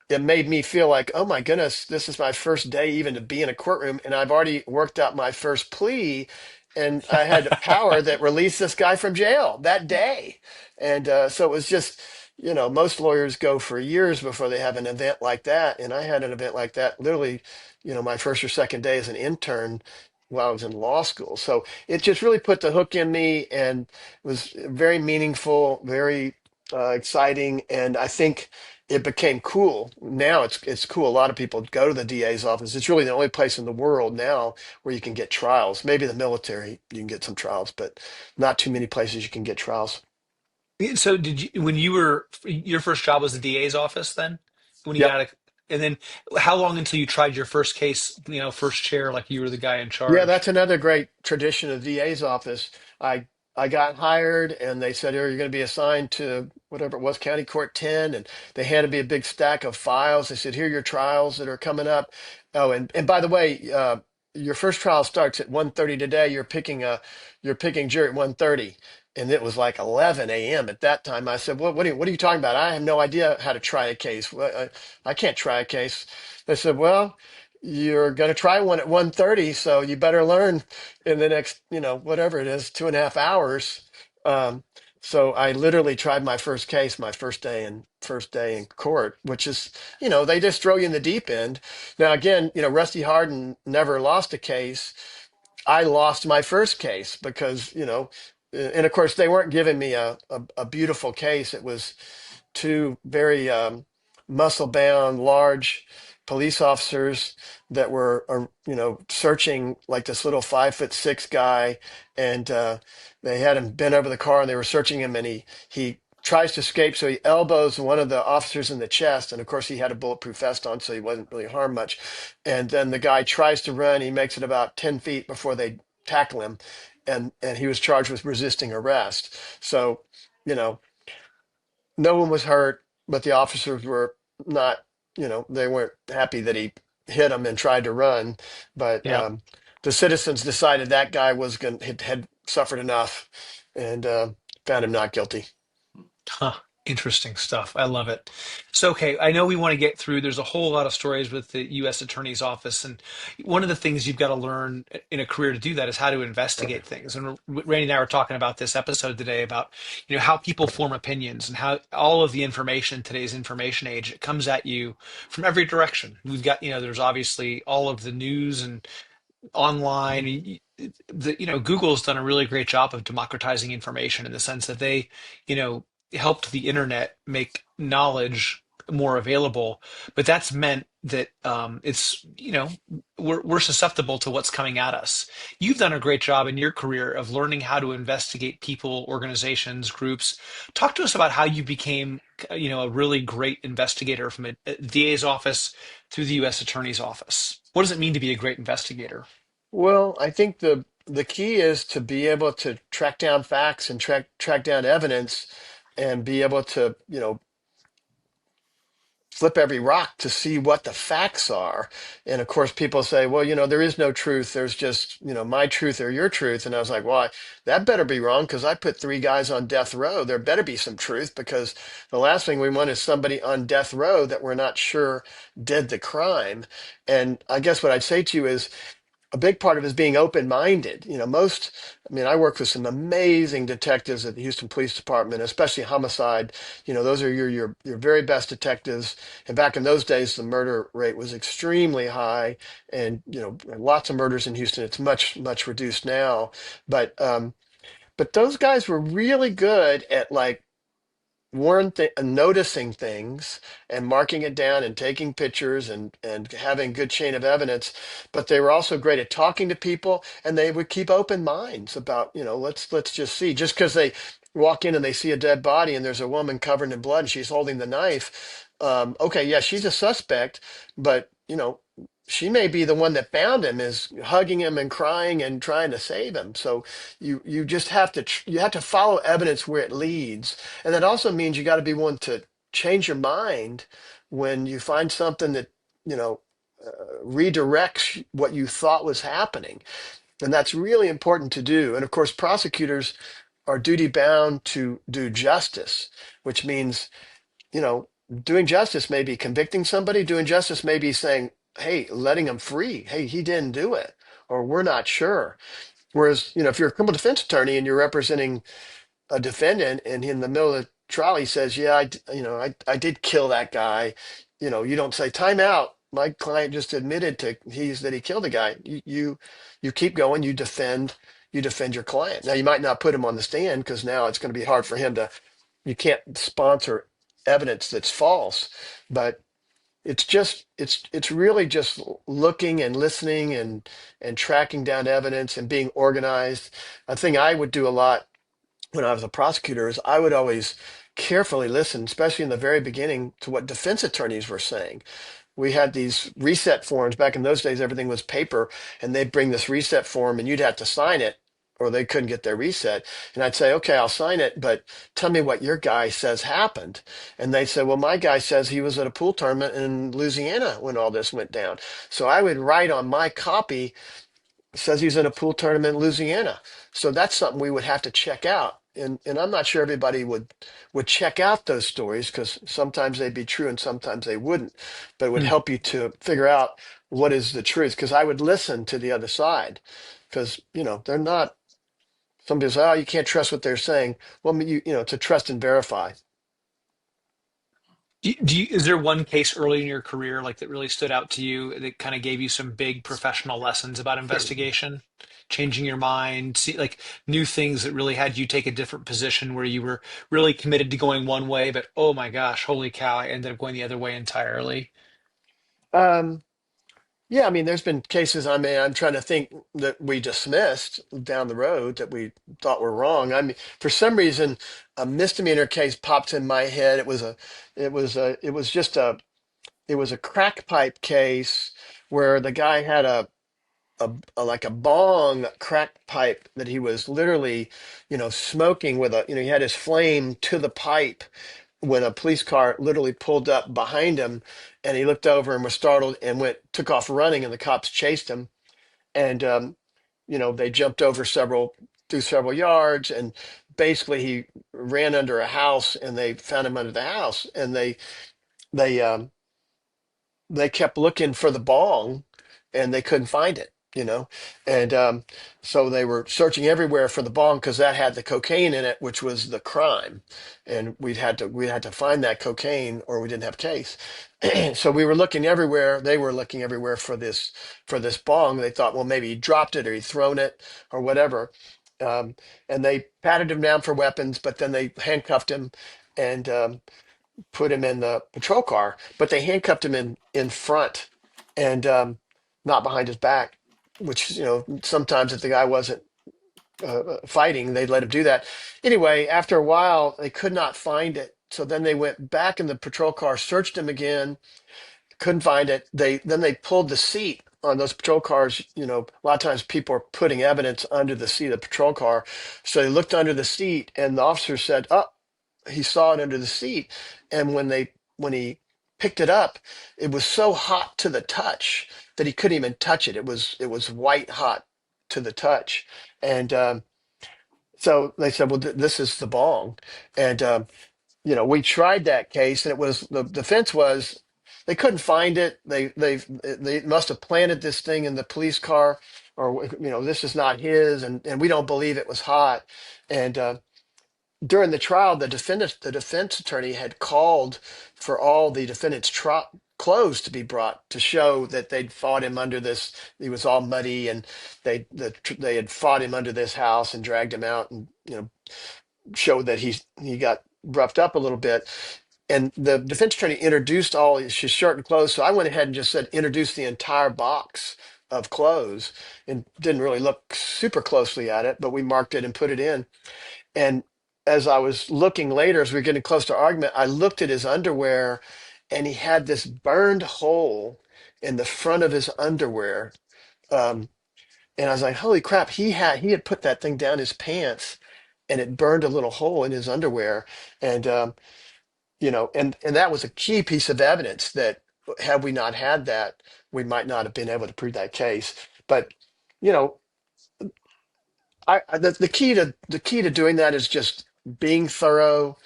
it made me feel like, oh my goodness, this is my first day even to be in a courtroom, and I've already worked out my first plea, and I had a power that released this guy from jail that day. And so it was just, most lawyers go for years before they have an event like that. And I had an event like that literally, my first or second day as an intern while I was in law school. So it just really put the hook in me and was very meaningful, very exciting. And I think it became cool. Now it's cool. A lot of people go to the DA's office. It's really the only place in the world now where you can get trials. Maybe the military, you can get some trials, but not too many places you can get trials. So did you, when you were, your first job was the DA's office then? When you Yep. got a, and then how long until you tried your first case, first chair, like you were the guy in Yeah, charge? that's another great tradition of DA's office. I got hired, and they said, "Oh, you're going to be assigned to whatever it was, County Court 10." And they handed me a big stack of files. They said, "Here are your trials that are coming up." Oh, and by the way, your first trial starts at 1:30 today. You're picking jury at 1:30. And it was like 11 a.m. at that time. I said, what are you talking about? I have no idea how to try a case. I can't try a case." They said, "Well, you're going to try one at 1:30, so you better learn in the next, whatever it is, 2.5 hours." Um, So I literally tried my first case, my first day in court, which is, they just throw you in the deep end. Now again, Rusty Harden never lost a case. I lost my first case because, and of course they weren't giving me a beautiful case. It was two very muscle bound, large police officers that were, searching like this little 5'6" guy, and they had him bent over the car, and they were searching him, and he tries to escape, so he elbows one of the officers in the chest, and of course he had a bulletproof vest on, so he wasn't really harmed much. And then the guy tries to run, he makes it about 10 feet before they tackle him, and he was charged with resisting arrest. So, you know, no one was hurt, but the officers were not, they weren't happy that he hit them and tried to run. But Yeah. the citizens decided that guy was going had suffered enough, and found him not guilty. Huh. Interesting stuff. I love it. So, okay, I know we want to get through. There's a whole lot of stories with the U.S. Attorney's Office, and one of the things you've got to learn in a career to do that is how to investigate things. And Randy and I were talking about this episode today about, how people form opinions and how all of the information in today's information age, it comes at you from every direction. We've got, there's obviously all of the news and online. Google's done a really great job of democratizing information in the sense that they, helped the internet make knowledge more available, but that's meant that it's, we're susceptible to what's coming at us. You've done a great job in your career of learning how to investigate people, organizations, groups. Talk to us about how you became, a really great investigator from a DA's office through the U.S. Attorney's Office. What does it mean to be a great investigator? Well, I think the key is to be able to track down facts and track down evidence, and be able to, flip every rock to see what the facts are. And of course, people say, well, there is no truth. There's just, my truth or your truth. And I was like, well, that better be wrong, because I put three guys on death row. There better be some truth, because the last thing we want is somebody on death row that we're not sure did the crime. And I guess what I'd say to you is, a big part of it is being open-minded. I work with some amazing detectives at the Houston Police Department, especially homicide. Those are your very best detectives. And back in those days, the murder rate was extremely high, and lots of murders in Houston. It's much, much reduced now. But those guys were really good at, like, noticing things and marking it down and taking pictures and having good chain of evidence. But they were also great at talking to people, and they would keep open minds about, let's just see. Just because they walk in and they see a dead body and there's a woman covered in blood and she's holding the knife, okay, yeah, she's a suspect, but she may be the one that found him, is hugging him and crying and trying to save him. So you just have to you have to follow evidence where it leads. And that also means you got to be willing to change your mind when you find something that, you know, redirects what you thought was happening. And that's really important to do. And of course, prosecutors are duty bound to do justice, which means, doing justice may be convicting somebody, doing justice may be saying, hey, letting him free. Hey, he didn't do it, or we're not sure. Whereas, if you're a criminal defense attorney and you're representing a defendant, and in the middle of the trial he says, yeah, I did kill that guy, you don't say, time out, my client just admitted that he killed the guy. You keep going, you defend your client. Now, you might not put him on the stand, because now it's going to be hard for him to, you can't sponsor evidence that's false. But it's really just looking and listening and tracking down evidence and being organized. A thing I would do a lot when I was a prosecutor is I would always carefully listen, especially in the very beginning, to what defense attorneys were saying. We had these reset forms. Back in those days, everything was paper, and they'd bring this reset form and you'd have to sign it, or they couldn't get their reset. And I'd say, okay, I'll sign it, but tell me what your guy says happened. And they said, well, my guy says he was at a pool tournament in Louisiana when all this went down. So I would write on my copy, says he's in a pool tournament in Louisiana. So that's something we would have to check out. And I'm not sure everybody would check out those stories, because sometimes they'd be true and sometimes they wouldn't. But it would Hmm. help you to figure out what is the truth, because I would listen to the other side, because they're not some people say, oh, you can't trust what they're saying. Well, I mean, to trust and verify. Is there one case early in your career like that really stood out to you that kind of gave you some big professional lessons about investigation, changing your mind, see like new things that really had you take a different position where you were really committed to going one way, but oh my gosh, holy cow, I ended up going the other way entirely. Um, yeah, I mean, there's been cases. I mean, I'm trying to think that we dismissed down the road that we thought were wrong. I mean, for some reason, a misdemeanor case popped in my head. It was a crack pipe case where the guy had like a bong crack pipe that he was literally, smoking with he had his flame to the pipe when a police car literally pulled up behind him, and he looked over and was startled and took off running, and the cops chased him. And they jumped over through several yards, and basically he ran under a house, and they found him under the house, and they they kept looking for the bong, and they couldn't find it. And so they were searching everywhere for the bong because that had the cocaine in it, which was the crime. And we had to find that cocaine or we didn't have a case. So we were looking everywhere. They were looking everywhere for this bong. They thought, well, maybe he dropped it or he'd thrown it or whatever. And they patted him down for weapons, but then they handcuffed him and put him in the patrol car, but they handcuffed him in front and not behind his back, which sometimes if the guy wasn't fighting, they'd let him do that. Anyway, after a while, they could not find it. So then they went back in the patrol car, searched him again, couldn't find it. They pulled the seat on those patrol cars. A lot of times people are putting evidence under the seat of the patrol car. So they looked under the seat, and the officer said, "Oh, he saw it under the seat." And when he picked it up, it was so hot to the touch that he couldn't even touch it. It was white hot to the touch. And so they said, well, this is the bong. And we tried that case, and it was the defense was they couldn't find it. They must have planted this thing in the police car, or this is not his, and we don't believe it was hot. And during the trial, the defense attorney had called for all the defendant's clothes to be brought to show that they'd fought him under this. He was all muddy, and they had fought him under this house and dragged him out, and showed that he got roughed up a little bit. And the defense attorney introduced all his shirt and clothes. So I went ahead and just said introduce the entire box of clothes, and didn't really look super closely at it, but we marked it and put it in. And as I was looking later, as we were getting close to argument, I looked at his underwear, and he had this burned hole in the front of his underwear. Um, and I was like, holy crap, he had put that thing down his pants, and it burned a little hole in his underwear. And and that was a key piece of evidence that had we not had that, we might not have been able to prove that case. But you know, the key to doing that is just being thorough.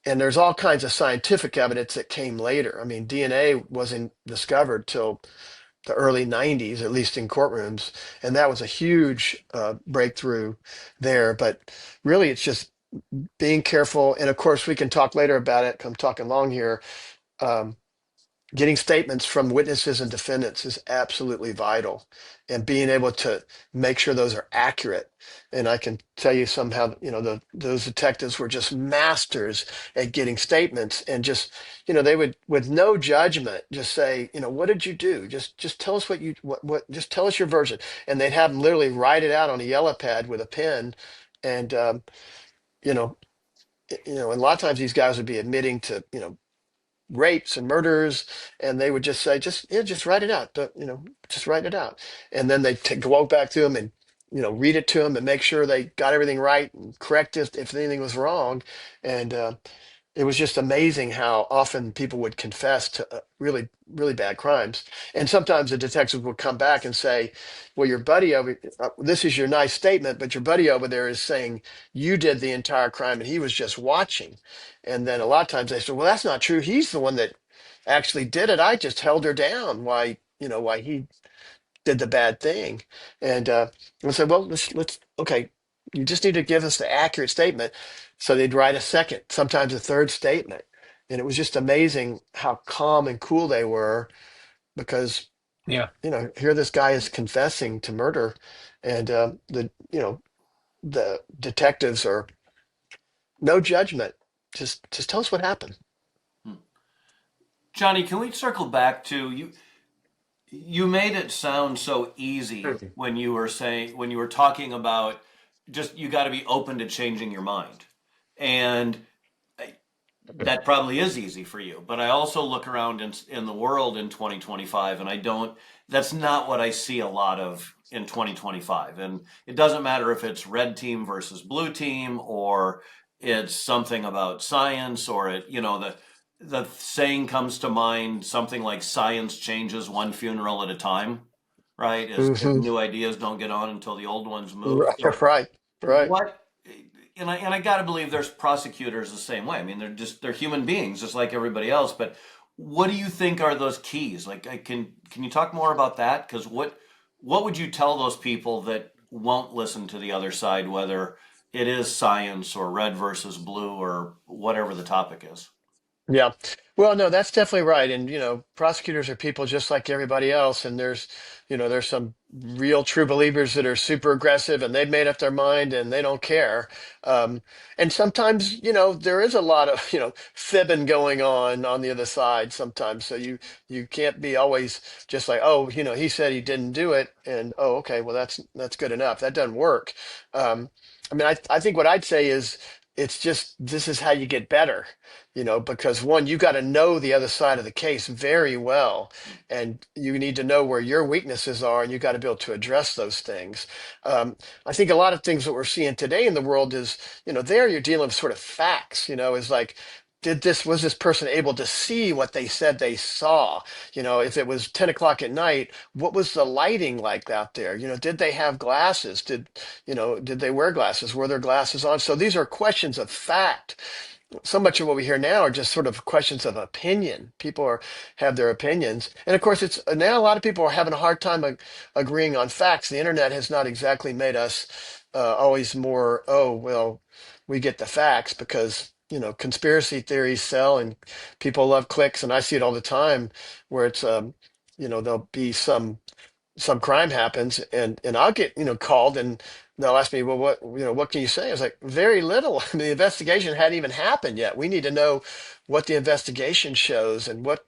And there's all kinds of scientific evidence that came later. I mean, DNA wasn't discovered till the early 90s, at least in courtrooms, and that was a huge breakthrough there. But really, it's just being careful. And of course, we can talk later about it. 'Cause I'm talking long here. Um, Getting statements from witnesses and defendants is absolutely vital, and being able to make sure those are accurate. And I can tell you somehow, those detectives were just masters at getting statements, and just, they would, with no judgment, just say, what did you do? Just tell us just tell us your version. And they'd have them literally write it out on a yellow pad with a pen. And, you know, and a lot of times these guys would be admitting to, rapes and murders, and they would just say, just write it out. Just write it out. And then they go back to them and read it to them and make sure they got everything right and correct if anything was wrong. And it was just amazing how often people would confess to really, really bad crimes. And sometimes the detectives would come back and say, well, your buddy this is your nice statement, but your buddy over there is saying you did the entire crime and he was just watching. And then a lot of times they say, well, that's not true. He's the one that actually did it. I just held her down. Why he did the bad thing. And I said, well, let's okay. you just need to give us the accurate statement. So they'd write a second, sometimes a third statement. And it was just amazing how calm and cool they were because, Yeah. here this guy is confessing to murder, and the detectives are no judgment. Just tell us what happened. Johnny, can we circle back to you? You made it sound so easy when you were saying when you were talking about just you got to be open to changing your mind, and that probably is easy for you. But I also look around in the world in 2025, and I don't. That's not what I see a lot of in 2025. And it doesn't matter if it's red team versus blue team, or it's something about science, or the saying comes to mind something like science changes one funeral at a time, right? As Hmm. new ideas don't get on until the old ones move. Right, So right, right. what and I got to believe there's prosecutors the same way. I mean, they're human beings just like everybody else. But what do you think are those keys? Like, can you talk more about that? Because what would you tell those people that won't listen to the other side, whether it is science or red versus blue or whatever the topic is? Yeah. Well, no, that's definitely right. And, prosecutors are people just like everybody else. And there's some real true believers that are super aggressive and they've made up their mind and they don't care. Um, and sometimes, there is a lot of, fibbing going on the other side sometimes. So you can't be always just like, oh, he said he didn't do it. And, oh, okay, well, that's good enough. That doesn't work. Um, I mean, I think what I'd say is it's just, this is how you get better, because one, you got to know the other side of the case very well, and you need to know where your weaknesses are, and you got to be able to address those things. I think a lot of things that we're seeing today in the world is, there you're dealing with sort of facts, is like, was this person able to see what they said they saw? If it was 10 o'clock at night, what was the lighting like out there? Did they have glasses? Did they wear glasses? Were their glasses on? So these are questions of fact. So much of what we hear now are just sort of questions of opinion. Have their opinions, and of course, it's now a lot of people are having a hard time agreeing on facts. The internet has not exactly made us always more. Oh well, we get the facts because conspiracy theories sell, and people love clicks, and I see it all the time where it's there'll be some crime happens, and I'll get called, and they'll ask me, well, what can you say? I was like, very little. I mean, the investigation hadn't even happened yet. We need to know what the investigation shows and what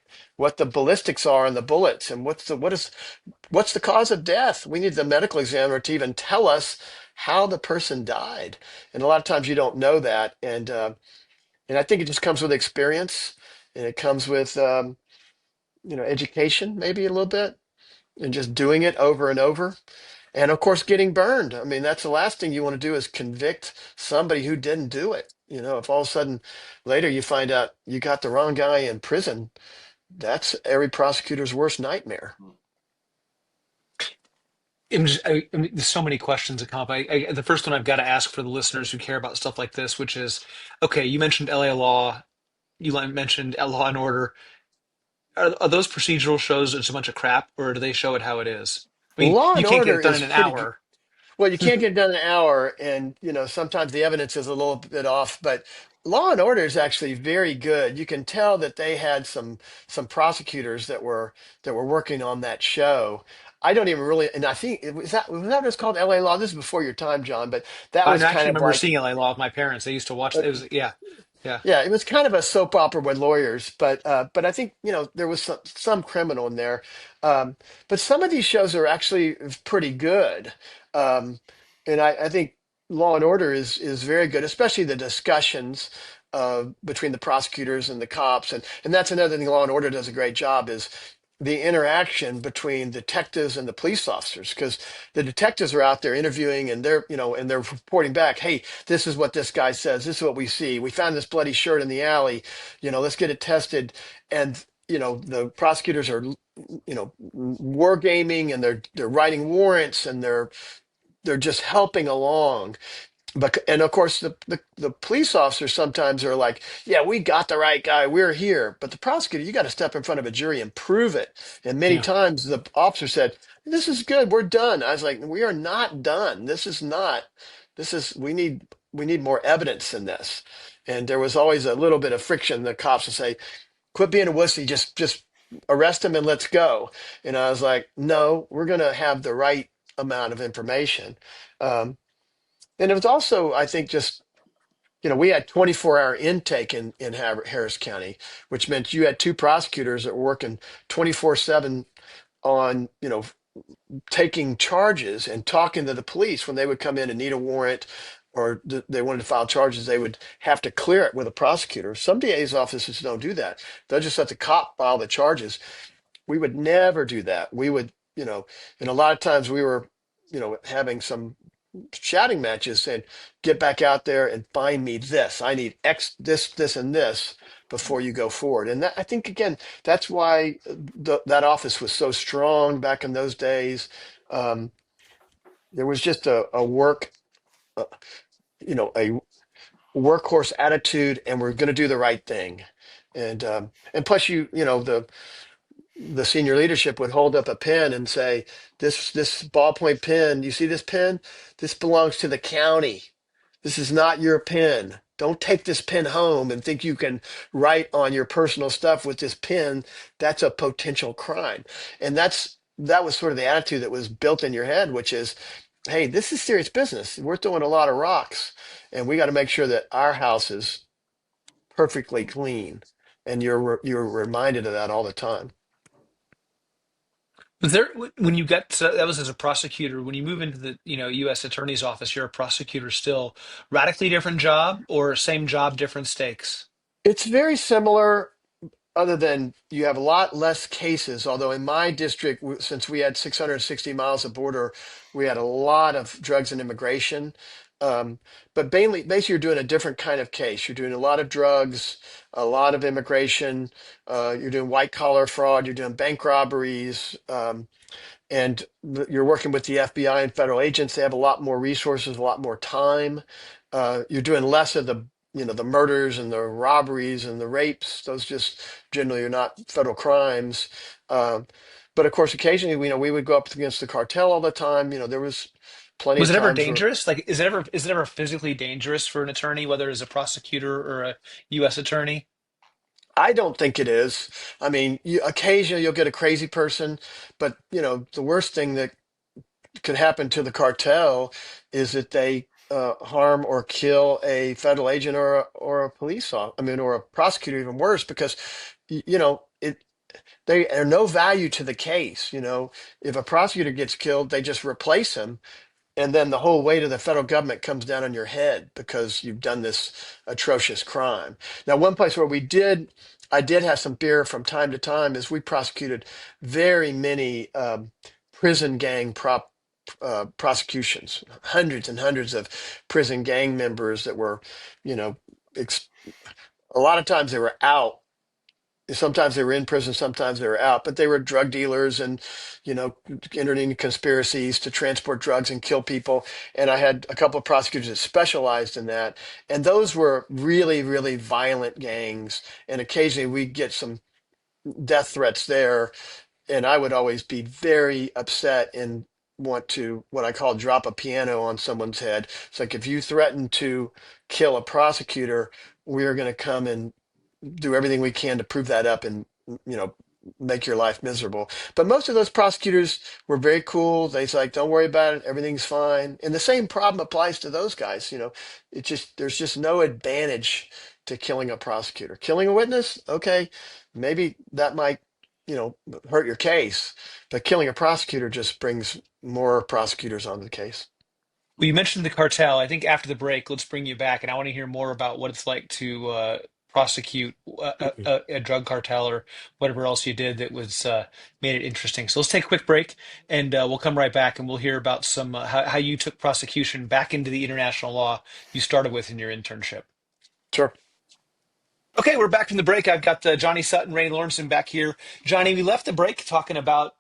the ballistics are on the bullets, and what's the cause of death. We need the medical examiner to even tell us how the person died, and a lot of times you don't know that, and I think it just comes with experience, and it comes with education maybe a little bit, and just doing it over and over. And of course, getting burned. I mean, that's the last thing you want to do is convict somebody who didn't do it. If all of a sudden later you find out you got the wrong guy in prison, that's every prosecutor's worst nightmare. I mean, there's so many questions that come up. The first one I've got to ask for the listeners who care about stuff like this, which is, okay, you mentioned LA Law, mentioned Law and Order. Are those procedural shows just a bunch of crap, or do they show it how it is? I mean, Law you and can't get Order it done is in an pretty good. hour. Well, you can't get it done in an hour, and sometimes the evidence is a little bit off. But Law and Order is actually very good. You can tell that they had some prosecutors that were working on that show. I don't even really, and I think was that what it's called, L.A. Law. This is before your time, John, but that I was kind actually of remember like. seeing LA Law with my parents. They used to watch. uh, It was yeah, yeah. yeah, it was kind of a soap opera with lawyers, but I think there was some criminal in there. But some of these shows are actually pretty good, um, and I think Law and Order is very good, especially the discussions between the prosecutors and the cops, and that's another thing Law and Order does a great job is the interaction between detectives and the police officers, because the detectives are out there interviewing, and they're reporting back, hey, this is what this guy says, this is what we see, we found this bloody shirt in the alley, let's get it tested. And the prosecutors are wargaming, and they're writing warrants, and they're just helping along. But and of course the police officers sometimes are like, yeah, we got the right guy, we're here. But the prosecutor, you got to step in front of a jury and prove it. And many Yeah. times the officer said, "This is good, we're done." I was like, "We are not done. This is not. This is we need more evidence than this." And there was always a little bit of friction. The cops would say, "Quit being a wussy, just arrest him and let's go." And I was like, "No, we're gonna have the right amount of information." Um, and it was also, I think, just we had 24-hour intake in Harris County, which meant you had two prosecutors that were working 24/7 on, taking charges and talking to the police when they would come in and need a warrant or they wanted to file charges. They would have to clear it with a prosecutor. Some DA's offices don't do that. They'll just let the cop file the charges. We would never do that. We would, and a lot of times we were, having some shouting matches saying, get back out there and find me this. I need X, this, and this before you go forward. And that, I think, again, that's why that office was so strong back in those days. Um, there was just a uh, a workhorse attitude, and we're going to do the right thing. And plus, the senior leadership would hold up a pen and say, this ballpoint pen, you see this pen? This belongs to the county. This is not your pen. Don't take this pen home and think you can write on your personal stuff with this pen. That's a potential crime. And that was sort of the attitude that was built in your head, which is, hey, this is serious business. We're throwing a lot of rocks, and we got to make sure that our house is perfectly clean. And you're reminded of that all the time. Was there when you got so that was as a prosecutor, when you move into the U.S. Attorney's office, you're a prosecutor still, radically different job or same job, different stakes? It's very similar, other than you have a lot less cases. Although in my district, since we had 660 miles of border, we had a lot of drugs and immigration. Um, but basically, you're doing a different kind of case. You're doing a lot of drugs, a lot of immigration. You're doing white collar fraud. You're doing bank robberies. And you're working with the FBI and federal agents. They have a lot more resources, a lot more time. You're doing less of the murders and the robberies and the rapes. Those just generally are not federal crimes. Uh, but of course, occasionally, we would go up against the cartel all the time. There was plenty Was of it ever times where dangerous? Like, is it ever physically dangerous for an attorney, whether as a prosecutor or a U.S. attorney? I don't think it is. I mean, occasionally you'll get a crazy person, but the worst thing that could happen to the cartel is that they harm or kill a federal agent or a police officer. I mean, or a prosecutor, even worse, because they are no value to the case. If a prosecutor gets killed, they just replace him, and then the whole weight of the federal government comes down on your head because you've done this atrocious crime. Now, one place where I did have some fear from time to time is we prosecuted very many prison gang prosecutions, hundreds and hundreds of prison gang members that were, you know, ex- a lot of times they were out. Sometimes they were in prison, sometimes they were out, but they were drug dealers and, entered into conspiracies to transport drugs and kill people. And I had a couple of prosecutors that specialized in that. And those were really, really violent gangs. And occasionally we'd get some death threats there. And I would always be very upset and want to, what I call, drop a piano on someone's head. It's like, if you threaten to kill a prosecutor, we're going to come and do everything we can to prove that up and make your life miserable. But most of those prosecutors were very cool. They's like, don't worry about it, everything's fine. And the same problem applies to those guys. There's just no advantage to killing a prosecutor. Killing a witness, okay, maybe that might hurt your case, but killing a prosecutor just brings more prosecutors onto the case. Well, you mentioned the cartel. I think after the break, let's bring you back, and I want to hear more about what it's like to prosecute a drug cartel or whatever else you did that was made it interesting. So let's take a quick break, and we'll come right back, and we'll hear about some how you took prosecution back into the international law you started with in your internship. Sure. Okay, we're back from the break. I've got Johnny Sutton, Randy Lorenz back here. Johnny, we left the break talking about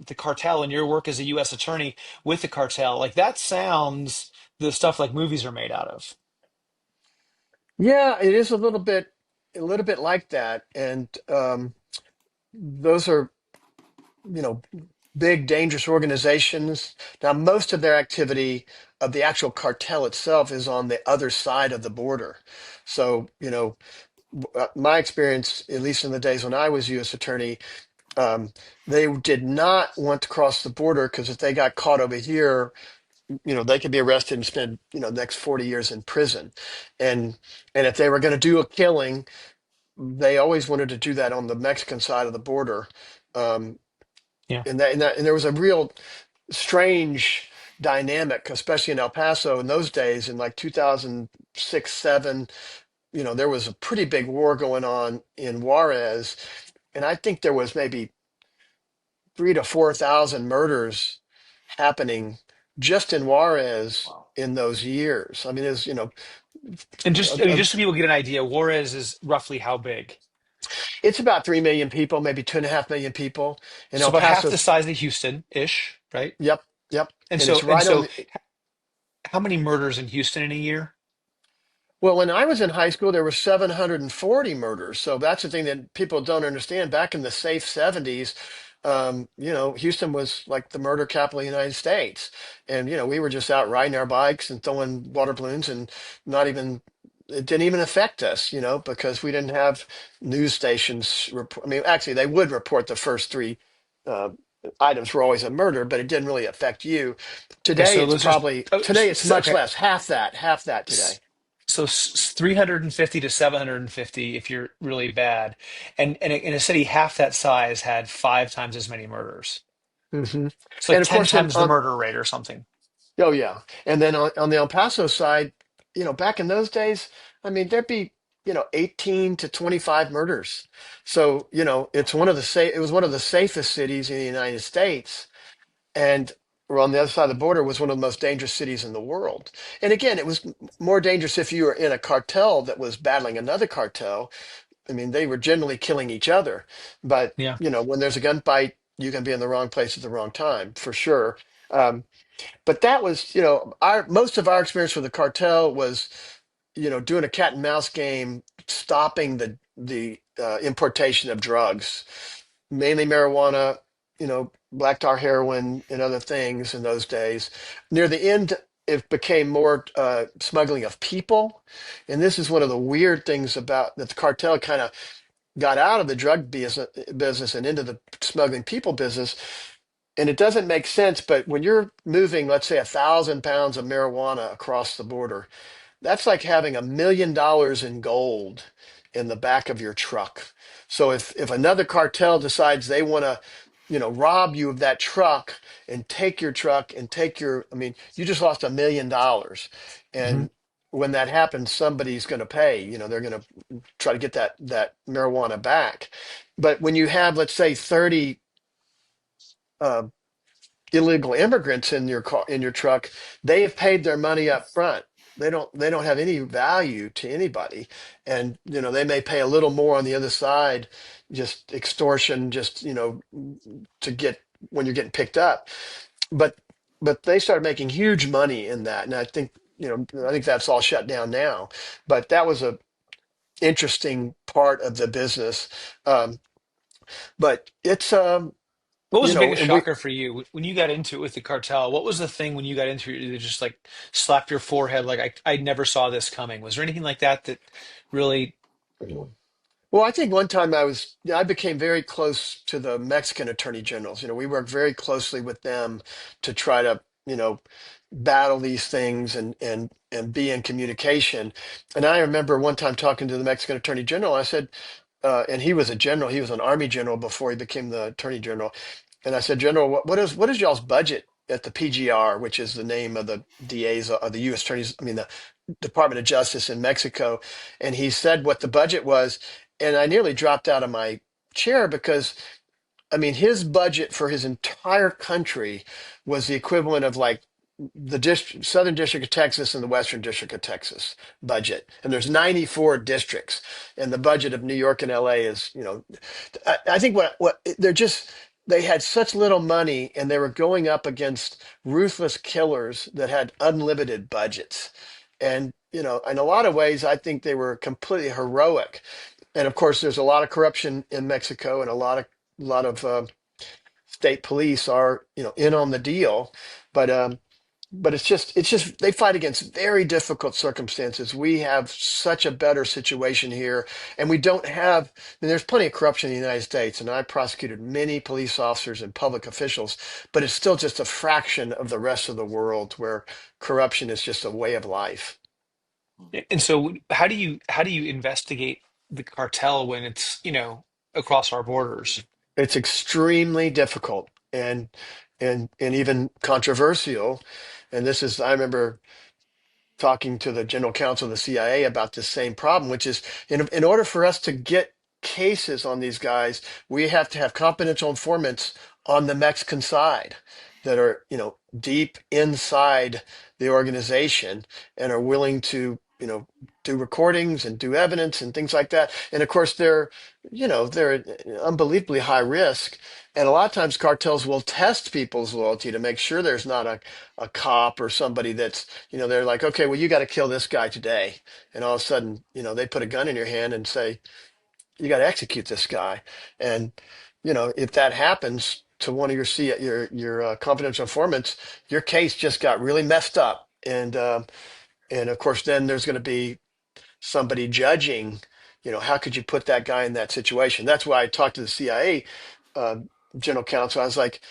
the cartel and your work as a U.S. attorney with the cartel. Like that sounds the stuff like movies are made out of. Yeah, it is a little bit like that, and those are, you know, big, dangerous organizations. Now, most of their activity of the actual cartel itself is on the other side of the border. So, my experience, at least in the days when I was U.S. attorney, they did not want to cross the border because if they got caught over here, they could be arrested and spend, the next 40 years in prison. And and if they were going to do a killing, they always wanted to do that on the Mexican side of the border. Um, Yeah. and there was a real strange dynamic, especially in El Paso in those days, in like 2006, 7. There was a pretty big war going on in Juarez, and I think there was maybe 3 to 4 thousand murders happening just in Juarez Wow. in those years. I mean, And a, just so people get an idea, Juarez is roughly how big? it's about 3 million people, maybe 2.5 million people, and So El about half the Paso's. size of Houston-ish, right? Yep, yep, And and so it's and right on so the. how many murders in Houston in a year? Well, when I was in high school, there were 740 murders. So that's the thing that people don't understand. Back in the safe 70s, Houston was like the murder capital of the United States. And, we were just out riding our bikes and throwing water balloons and not even, it didn't even affect us, because we didn't have news stations. I mean, actually, they would report the first three uh, items were always a murder, but it didn't really affect you. Okay, Today, so it's those are probably, oh, today it's much okay. less, half that today. So 350 to 750 if you're really bad. And in a city half that size had five times as many murders. Hmm. It's And like of 10 course, then times the murder rate or something. oh yeah, and then on the El Paso side, back in those days, I mean, there'd be 18 to 25 murders. So it's it was one of the safest cities in the United States, and we're on the other side of the border was one of the most dangerous cities in the world. And again, it was more dangerous if you were in a cartel that was battling another cartel. I mean, they were generally killing each other, but Yeah. when there's a gunfight, you can be in the wrong place at the wrong time for sure. Um, but that was, our most of our experience with the cartel was, doing a cat and mouse game, stopping the importation of drugs, mainly marijuana, black tar heroin, and other things in those days. Near the end, it became more smuggling of people, and this is one of the weird things about that the cartel kind of got out of the business and into the smuggling people business, and it doesn't make sense, but when you're moving, let's say, 1,000 pounds of marijuana across the border, that's like having $1 million in gold in the back of your truck. So if another cartel decides they want to, rob you of that truck and take your truck and take I mean, you just lost $1 million. Hmm. And when that happens, somebody's going to pay. They're going to try to get that marijuana back. But when you have, let's say, 30 uh, illegal immigrants in your car, in your truck, they have paid their money up front. They don't have any value to anybody, and they may pay a little more on the other side, just extortion, just to get when you're getting picked up. But they started making huge money in that, and I think that's all shut down now. But that was a interesting part of the business. Um, but it's What was the biggest and we. shocker for you when you got into it with the cartel? What was the thing when you got into it that just like slapped your forehead like I never saw this coming? Was there anything like that that really? Well, I think one time I became very close to the Mexican attorney generals. We worked very closely with them to try to, battle these things and be in communication. And I remember one time talking to the Mexican attorney general. I said, and he was a general. He was an army general before he became the attorney general. And I said, General, what is y'all's budget at the PGR, which is the name of the DA's or the U.S. attorneys? I mean, the Department of Justice in Mexico. And he said what the budget was, and I nearly dropped out of my chair because I mean his budget for his entire country was the equivalent of like Southern District of Texas and the Western District of Texas budget, and there's 94 districts, and the budget of New York and LA is, I think what they had such little money, and they were going up against ruthless killers that had unlimited budgets, and in a lot of ways, I think they were completely heroic. And of course, there's a lot of corruption in Mexico, and a lot of state police are in on the deal, but it's just they fight against very difficult circumstances. We have such a better situation here, and we don't have. I mean, there's plenty of corruption in the United States, and I prosecuted many police officers and public officials, but it's still just a fraction of the rest of the world where corruption is just a way of life. And so how do you investigate the cartel when it's, across our borders? It's extremely difficult and even controversial. And this is, I remember talking to the general counsel of the CIA about this same problem, which is in order for us to get cases on these guys, we have to have confidential informants on the Mexican side that are, deep inside the organization and are willing to, do recordings and do evidence and things like that. And of course, they're unbelievably high risk. And a lot of times cartels will test people's loyalty to make sure there's not a cop or somebody that's, they're like, okay, well, you got to kill this guy today. And all of a sudden, they put a gun in your hand and say, you got to execute this guy. And, if that happens to one of your confidential informants, your case just got really messed up. And of course, then there's going to be somebody judging, how could you put that guy in that situation? That's why I talked to the CIA uh, general counsel. I was like,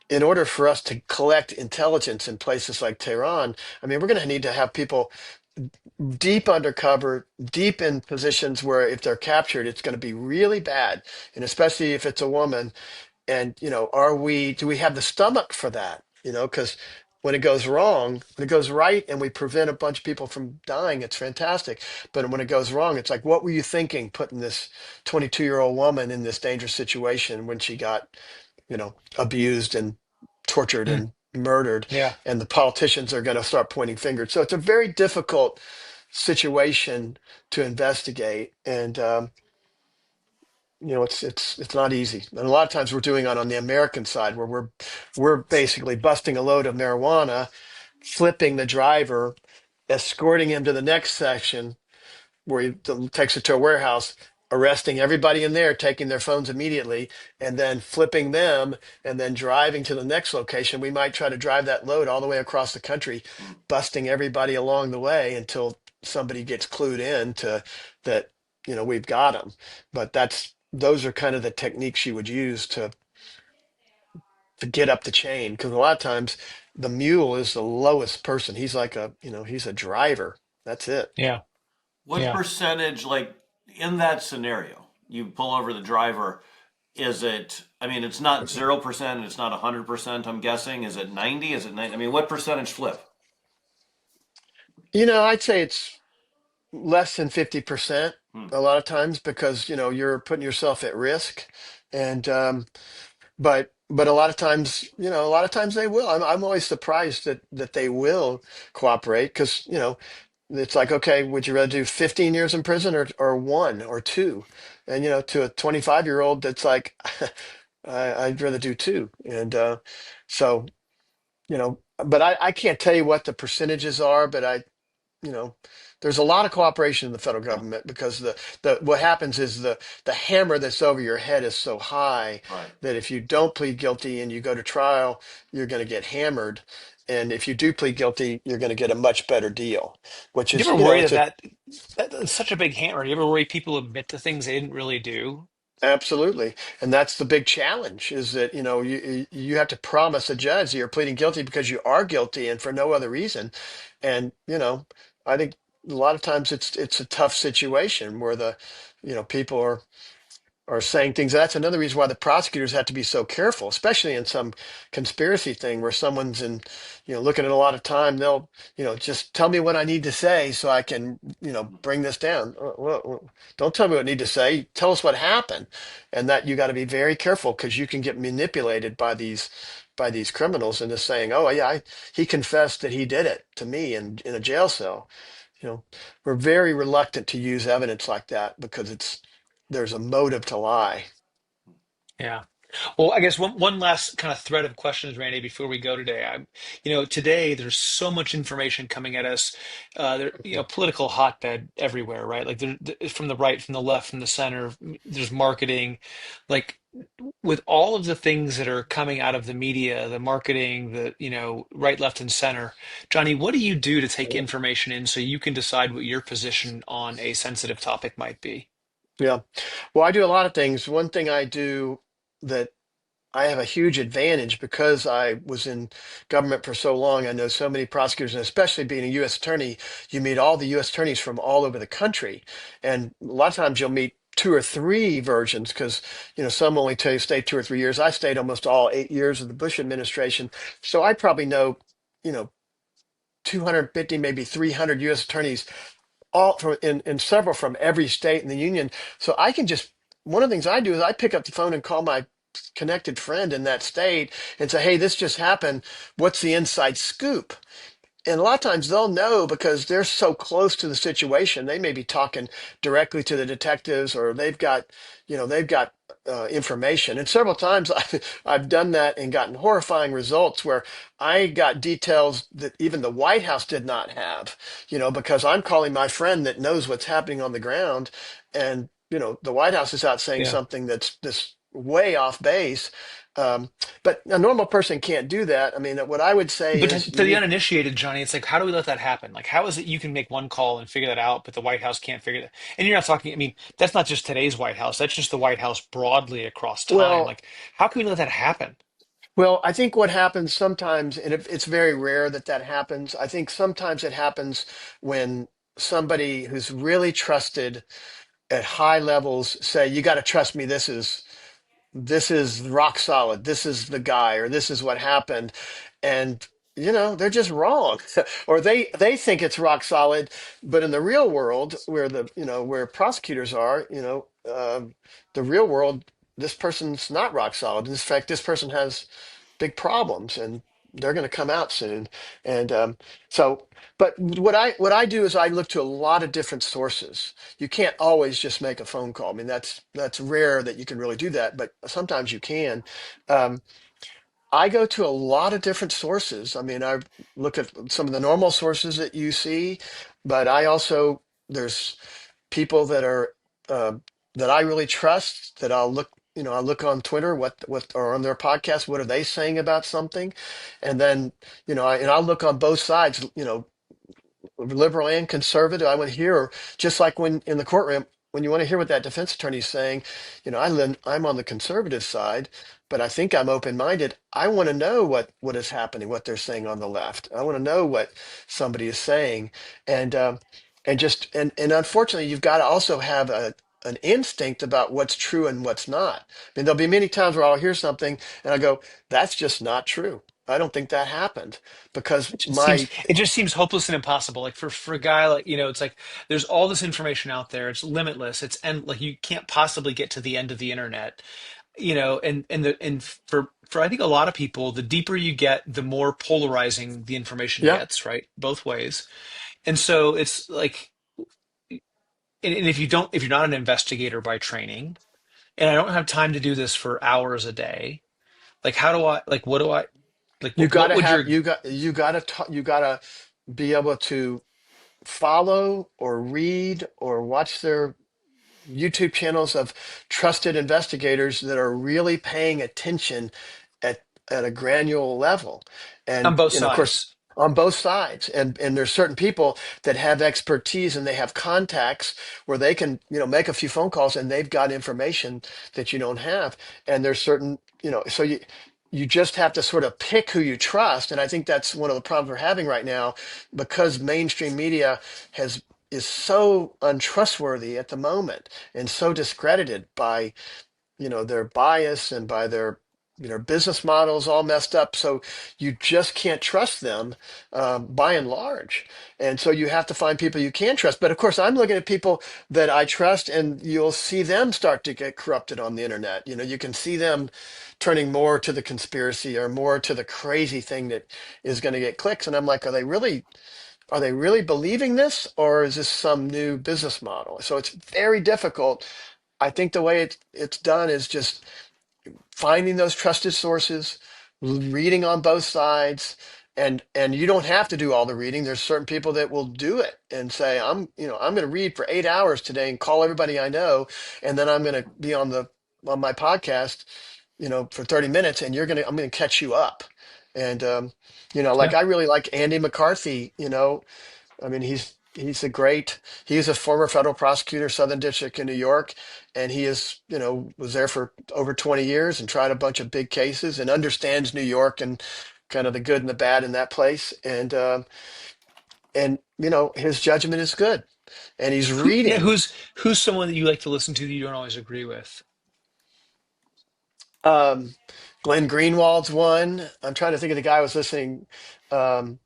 in order for us to collect intelligence in places like Tehran, I mean, we're going to need to have people deep undercover, deep in positions where if they're captured, it's going to be really bad. And especially if it's a woman. And, do we have the stomach for that? Because when it goes wrong, when it goes right and we prevent a bunch of people from dying, it's fantastic. But when it goes wrong, it's like, what were you thinking putting this 22-year-old woman in this dangerous situation when she got, abused and tortured Hmm. and murdered, Yeah. and the politicians are going to start pointing fingers. So it's a very difficult situation to investigate. And, it's not easy, and a lot of times we're doing it on the American side, where we're basically busting a load of marijuana, flipping the driver, escorting him to the next section where he takes it to a warehouse, arresting everybody in there, taking their phones immediately, and then flipping them, and then driving to the next location. We might try to drive that load all the way across the country, busting everybody along the way until somebody gets clued in to that, we've got them. But those are kind of the techniques you would use to get up the chain, because a lot of times the mule is the lowest person. He's like he's a driver. That's it. Yeah. What Yeah. percentage, like in that scenario, you pull over the driver, is it, I mean, it's not 0% and it's not 100%, I'm guessing. Is it 90? Is it 90? I mean, what percentage flip? I'd say it's less than 50% Hmm. a lot of times, because you're putting yourself at risk. And but a lot of times they will. I'm always surprised that they will cooperate, because it's like, okay, would you rather do 15 years in prison or one or two? And to a 25-year-old, that's like, I'd rather do two. And so but I can't tell you what the percentages are, but you know, there's a lot of cooperation in the federal Yeah, government, because the what happens is the hammer that's over your head is so high right. that if you don't plead guilty and you go to trial, you're going to get hammered. And if you do plead guilty, you're going to get a much better deal, which Do you is, ever worry it's that's such a big hammer? Do you ever worry people admit to things they didn't really do? absolutely. And that's the big challenge, is that, you have to promise a judge that you're pleading guilty because you are guilty and for no other reason. And, I think a lot of times it's a tough situation where people are saying things. That's another reason why the prosecutors have to be so careful, especially in some conspiracy thing where someone's looking at a lot of time. They'll, just tell me what I need to say so I can, bring this down. Well, don't tell me what I need to say. Tell us what happened. And that you got to be very careful, because you can get manipulated by these by these criminals and just saying, "Oh yeah, he confessed that he did it to me in a jail cell." You know, we're very reluctant to use evidence like that because there's a motive to lie. Yeah. Well, I guess one last kind of thread of questions, Randy, before we go today. Today there's so much information coming at us. Political hotbed everywhere, right? Like from the right, from the left, from the center. There's marketing, like with all of the things that are coming out of the media, the marketing, the right, left, and center. Johnny, what do you do to take information in so you can decide what your position on a sensitive topic might be? Yeah. Well, I do a lot of things. One thing I do that I have a huge advantage because I was in government for so long. I know so many prosecutors, and especially being a U.S. attorney, you meet all the U.S. attorneys from all over the country. And a lot of times you'll meet two or three versions because, some only tell you stay 2 or 3 years. I stayed almost all 8 years of the Bush administration. So I probably know, you know, 250, maybe 300 U.S. attorneys all from in several from every state in the union. So I can just one of the things I do is I pick up the phone and call my connected friend in that state and say, "Hey, this just happened. What's the inside scoop?" And a lot of times they'll know because they're so close to the situation. They may be talking directly to the detectives, or they've got information. And several times I've done that and gotten horrifying results where I got details that even the White House did not have. Because I'm calling my friend that knows what's happening on the ground, and the White House is out saying Yeah. something that's this way off base. But a normal person can't do that. I mean, what I would say But is to you the need. uninitiated, Johnny, it's like, how do we let that happen? Like, how is it you can make one call and figure that out, but the White House can't figure that? And you're not talking, I mean, that's not just today's White House. That's just the White House broadly across time. Well, Like, how can we let that happen? I think what happens sometimes, and it's very rare that that happens. I think sometimes it happens when somebody who's really trusted at high levels say, "You got to trust me. This is rock solid. This is the guy, or this is what happened," and they're just wrong, or they think it's rock solid, but in the real world, where where prosecutors are, the real world, this person's not rock solid. In fact, this person has big problems, and they're going to come out soon. And so, but what I do is I look to a lot of different sources. You can't always just make a phone call. I mean, that's rare that you can really do that, but sometimes you can. Um, I go to a lot of different sources. I mean, I look at some of the normal sources that you see, but there's people that are uh, that I really trust that I'll look. I look on Twitter what or on their podcast. What are they saying about something? And then I'll look on both sides. Liberal and conservative. I want to hear, just like when in the courtroom, when you want to hear what that defense attorney's saying, I'm on the conservative side, but I think I'm open-minded. I want to know what is happening, what they're saying on the left. I want to know what somebody is saying, and and unfortunately, you've got to also have an instinct about what's true and what's not. I mean, there'll be many times where I'll hear something and I go, "That's just not true. I don't think that happened," because my It just seems hopeless and impossible. Like for a guy like, it's like there's all this information out there. It's limitless. It's and like you can't possibly get to the end of the internet. And for I think a lot of people, the deeper you get, the more polarizing the information yeah. gets, right? Both ways. And so it's like, and if you're not an investigator by training, and I don't have time to do this for hours a day, like how do I, like what do I, like You got what to would have your you got to be able to follow or read or watch their YouTube channels of trusted investigators that are really paying attention at at a granular level. on And both of course, sides? on both sides. And there's certain people that have expertise and they have contacts where they can, make a few phone calls and they've got information that you don't have. And there's certain, so you just have to sort of pick who you trust. And I think that's one of the problems we're having right now because mainstream media has is so untrustworthy at the moment and so discredited by their bias and by business models all messed up. So you just can't trust them by and large. And so you have to find people you can trust. But of course, I'm looking at people that I trust, and you'll see them start to get corrupted on the internet. You can see them turning more to the conspiracy or more to the crazy thing that is going to get clicks. And I'm like, are they really believing this, or is this some new business model? So it's very difficult. I think the way it's done is just finding those trusted sources, reading on both sides, and you don't have to do all the reading. There's certain people that will do it and say, I'm going to read for 8 hours today and call everybody I know, and then I'm going to be on my podcast, for 30 minutes, and I'm going to catch you up. And like Yeah. I really like Andy McCarthy. I mean, he's a former federal prosecutor, Southern District in New York, and was there for over 20 years and tried a bunch of big cases and understands New York and kind of the good and the bad in that place. And his judgment is good, and he's Yeah, reading. who's someone that you like to listen to that you don't always agree with? Um, Glenn Greenwald's one. I'm trying to think of the guy I was listening. Um,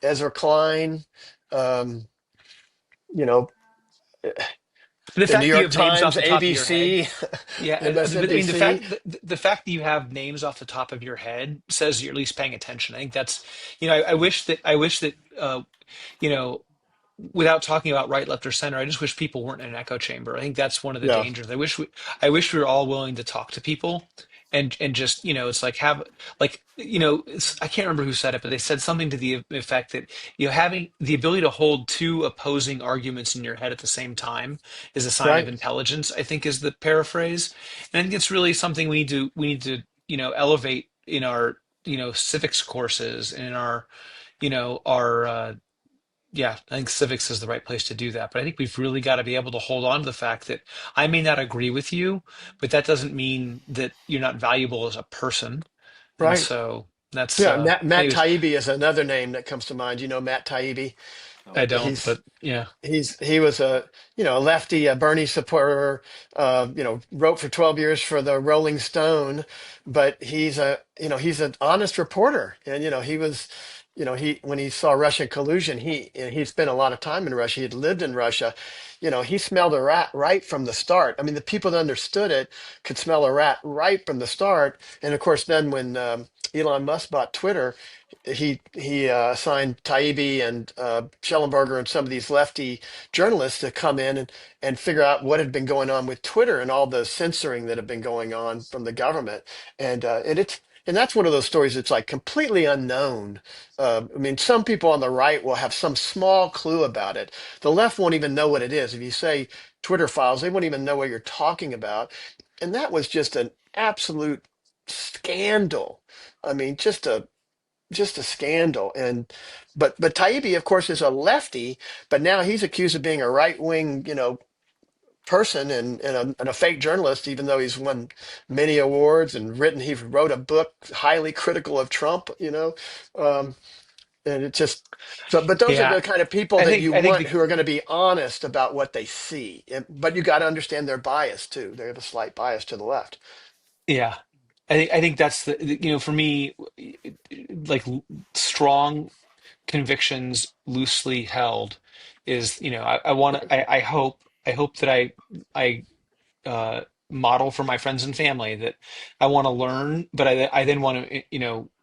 Ezra Klein. Um, you know, But the the New fact that you York have names off Times, the top of your head, ABC, yeah, but I mean MSNBC. the fact that you have names off the top of your head says you're at least paying attention. I think that's, I wish that you know without talking about right, left, or center, I just wish people weren't in an echo chamber. I think that's one of the Yeah, dangers. I wish we were all willing to talk to people and just, it's like have like, I can't remember who said it, but they said something to the effect that, having the ability to hold two opposing arguments in your head at the same time is a sign of right. intelligence, I think is the paraphrase. And I think it's really something we need to, elevate in our, civics courses and in our, yeah, I think civics is the right place to do that. But I think we've really got to be able to hold on to the fact that I may not agree with you, but that doesn't mean that you're not valuable as a person. And Right. so that's, Yeah, Matt anyways, Taibbi is another name that comes to mind. Matt Taibbi. I Nope. don't, He's but yeah, he was a lefty, a Bernie supporter. Wrote for 12 years for the Rolling Stone, but he's an honest reporter. And he was, he when he saw Russian collusion, he spent a lot of time in Russia. He had lived in Russia. He smelled a rat right from the start. I mean, the people that understood it could smell a rat right from the start. And of course, then when Elon Musk bought Twitter, he assigned Taibbi and Schellenberger and some of these lefty journalists to come in and figure out what had been going on with Twitter and all the censoring that had been going on from the government. And that's one of those stories that's like completely unknown. I mean, some people on the right will have some small clue about it. The left won't even know what it is. If you say Twitter files, they won't even know what you're talking about. And that was just an absolute scandal. I mean, just a scandal. But Taibbi, of course, is a lefty, but now he's accused of being a right wing, person and a fake journalist, even though he's won many awards and he wrote a book highly critical of Trump, um, and it just so. But those are yeah, the kind of people I that think, you I think want who are going to be honest about what they see. But you got to understand their bias too. They have a slight bias to the left. yeah, I think that's for me, like strong convictions loosely held is, I want Right. to, I hope that I uh, model for my friends and family that I want to learn, but I then want to,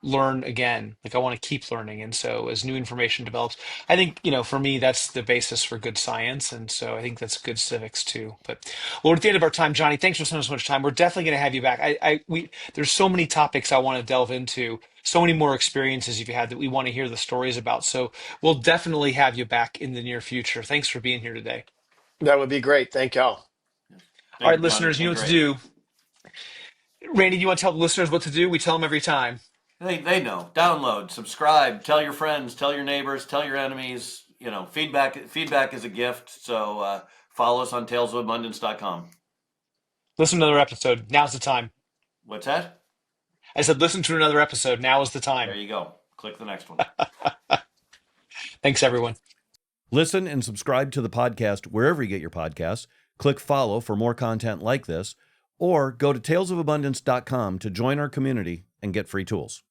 learn again. Like I want to keep learning. And so as new information develops, I think, for me, that's the basis for good science. And so I think that's good civics too. But well, we're at the end of our time, Johnny, thanks for spending so much time. We're definitely going to have you back. There's so many topics I want to delve into, so many more experiences you've had that we want to hear the stories about. So we'll definitely have you back in the near future. Thanks for being here today. That would be great. Thank y'all. All Thank right, you, Johnny. It's listeners, you know been what to great. do. Randy, do you want to tell the listeners what to do? We tell them every time. They know. Download, subscribe, tell your friends, tell your neighbors, tell your enemies. Feedback is a gift. So follow us on talesofabundance.com. Listen to another episode. Now's the time. What's that? I said, listen to another episode. Now is the There time. you go. Click the next one. Thanks, everyone. Listen and subscribe to the podcast wherever you get your podcasts. Click follow for more content like this, or go to talesofabundance.com to join our community and get free tools.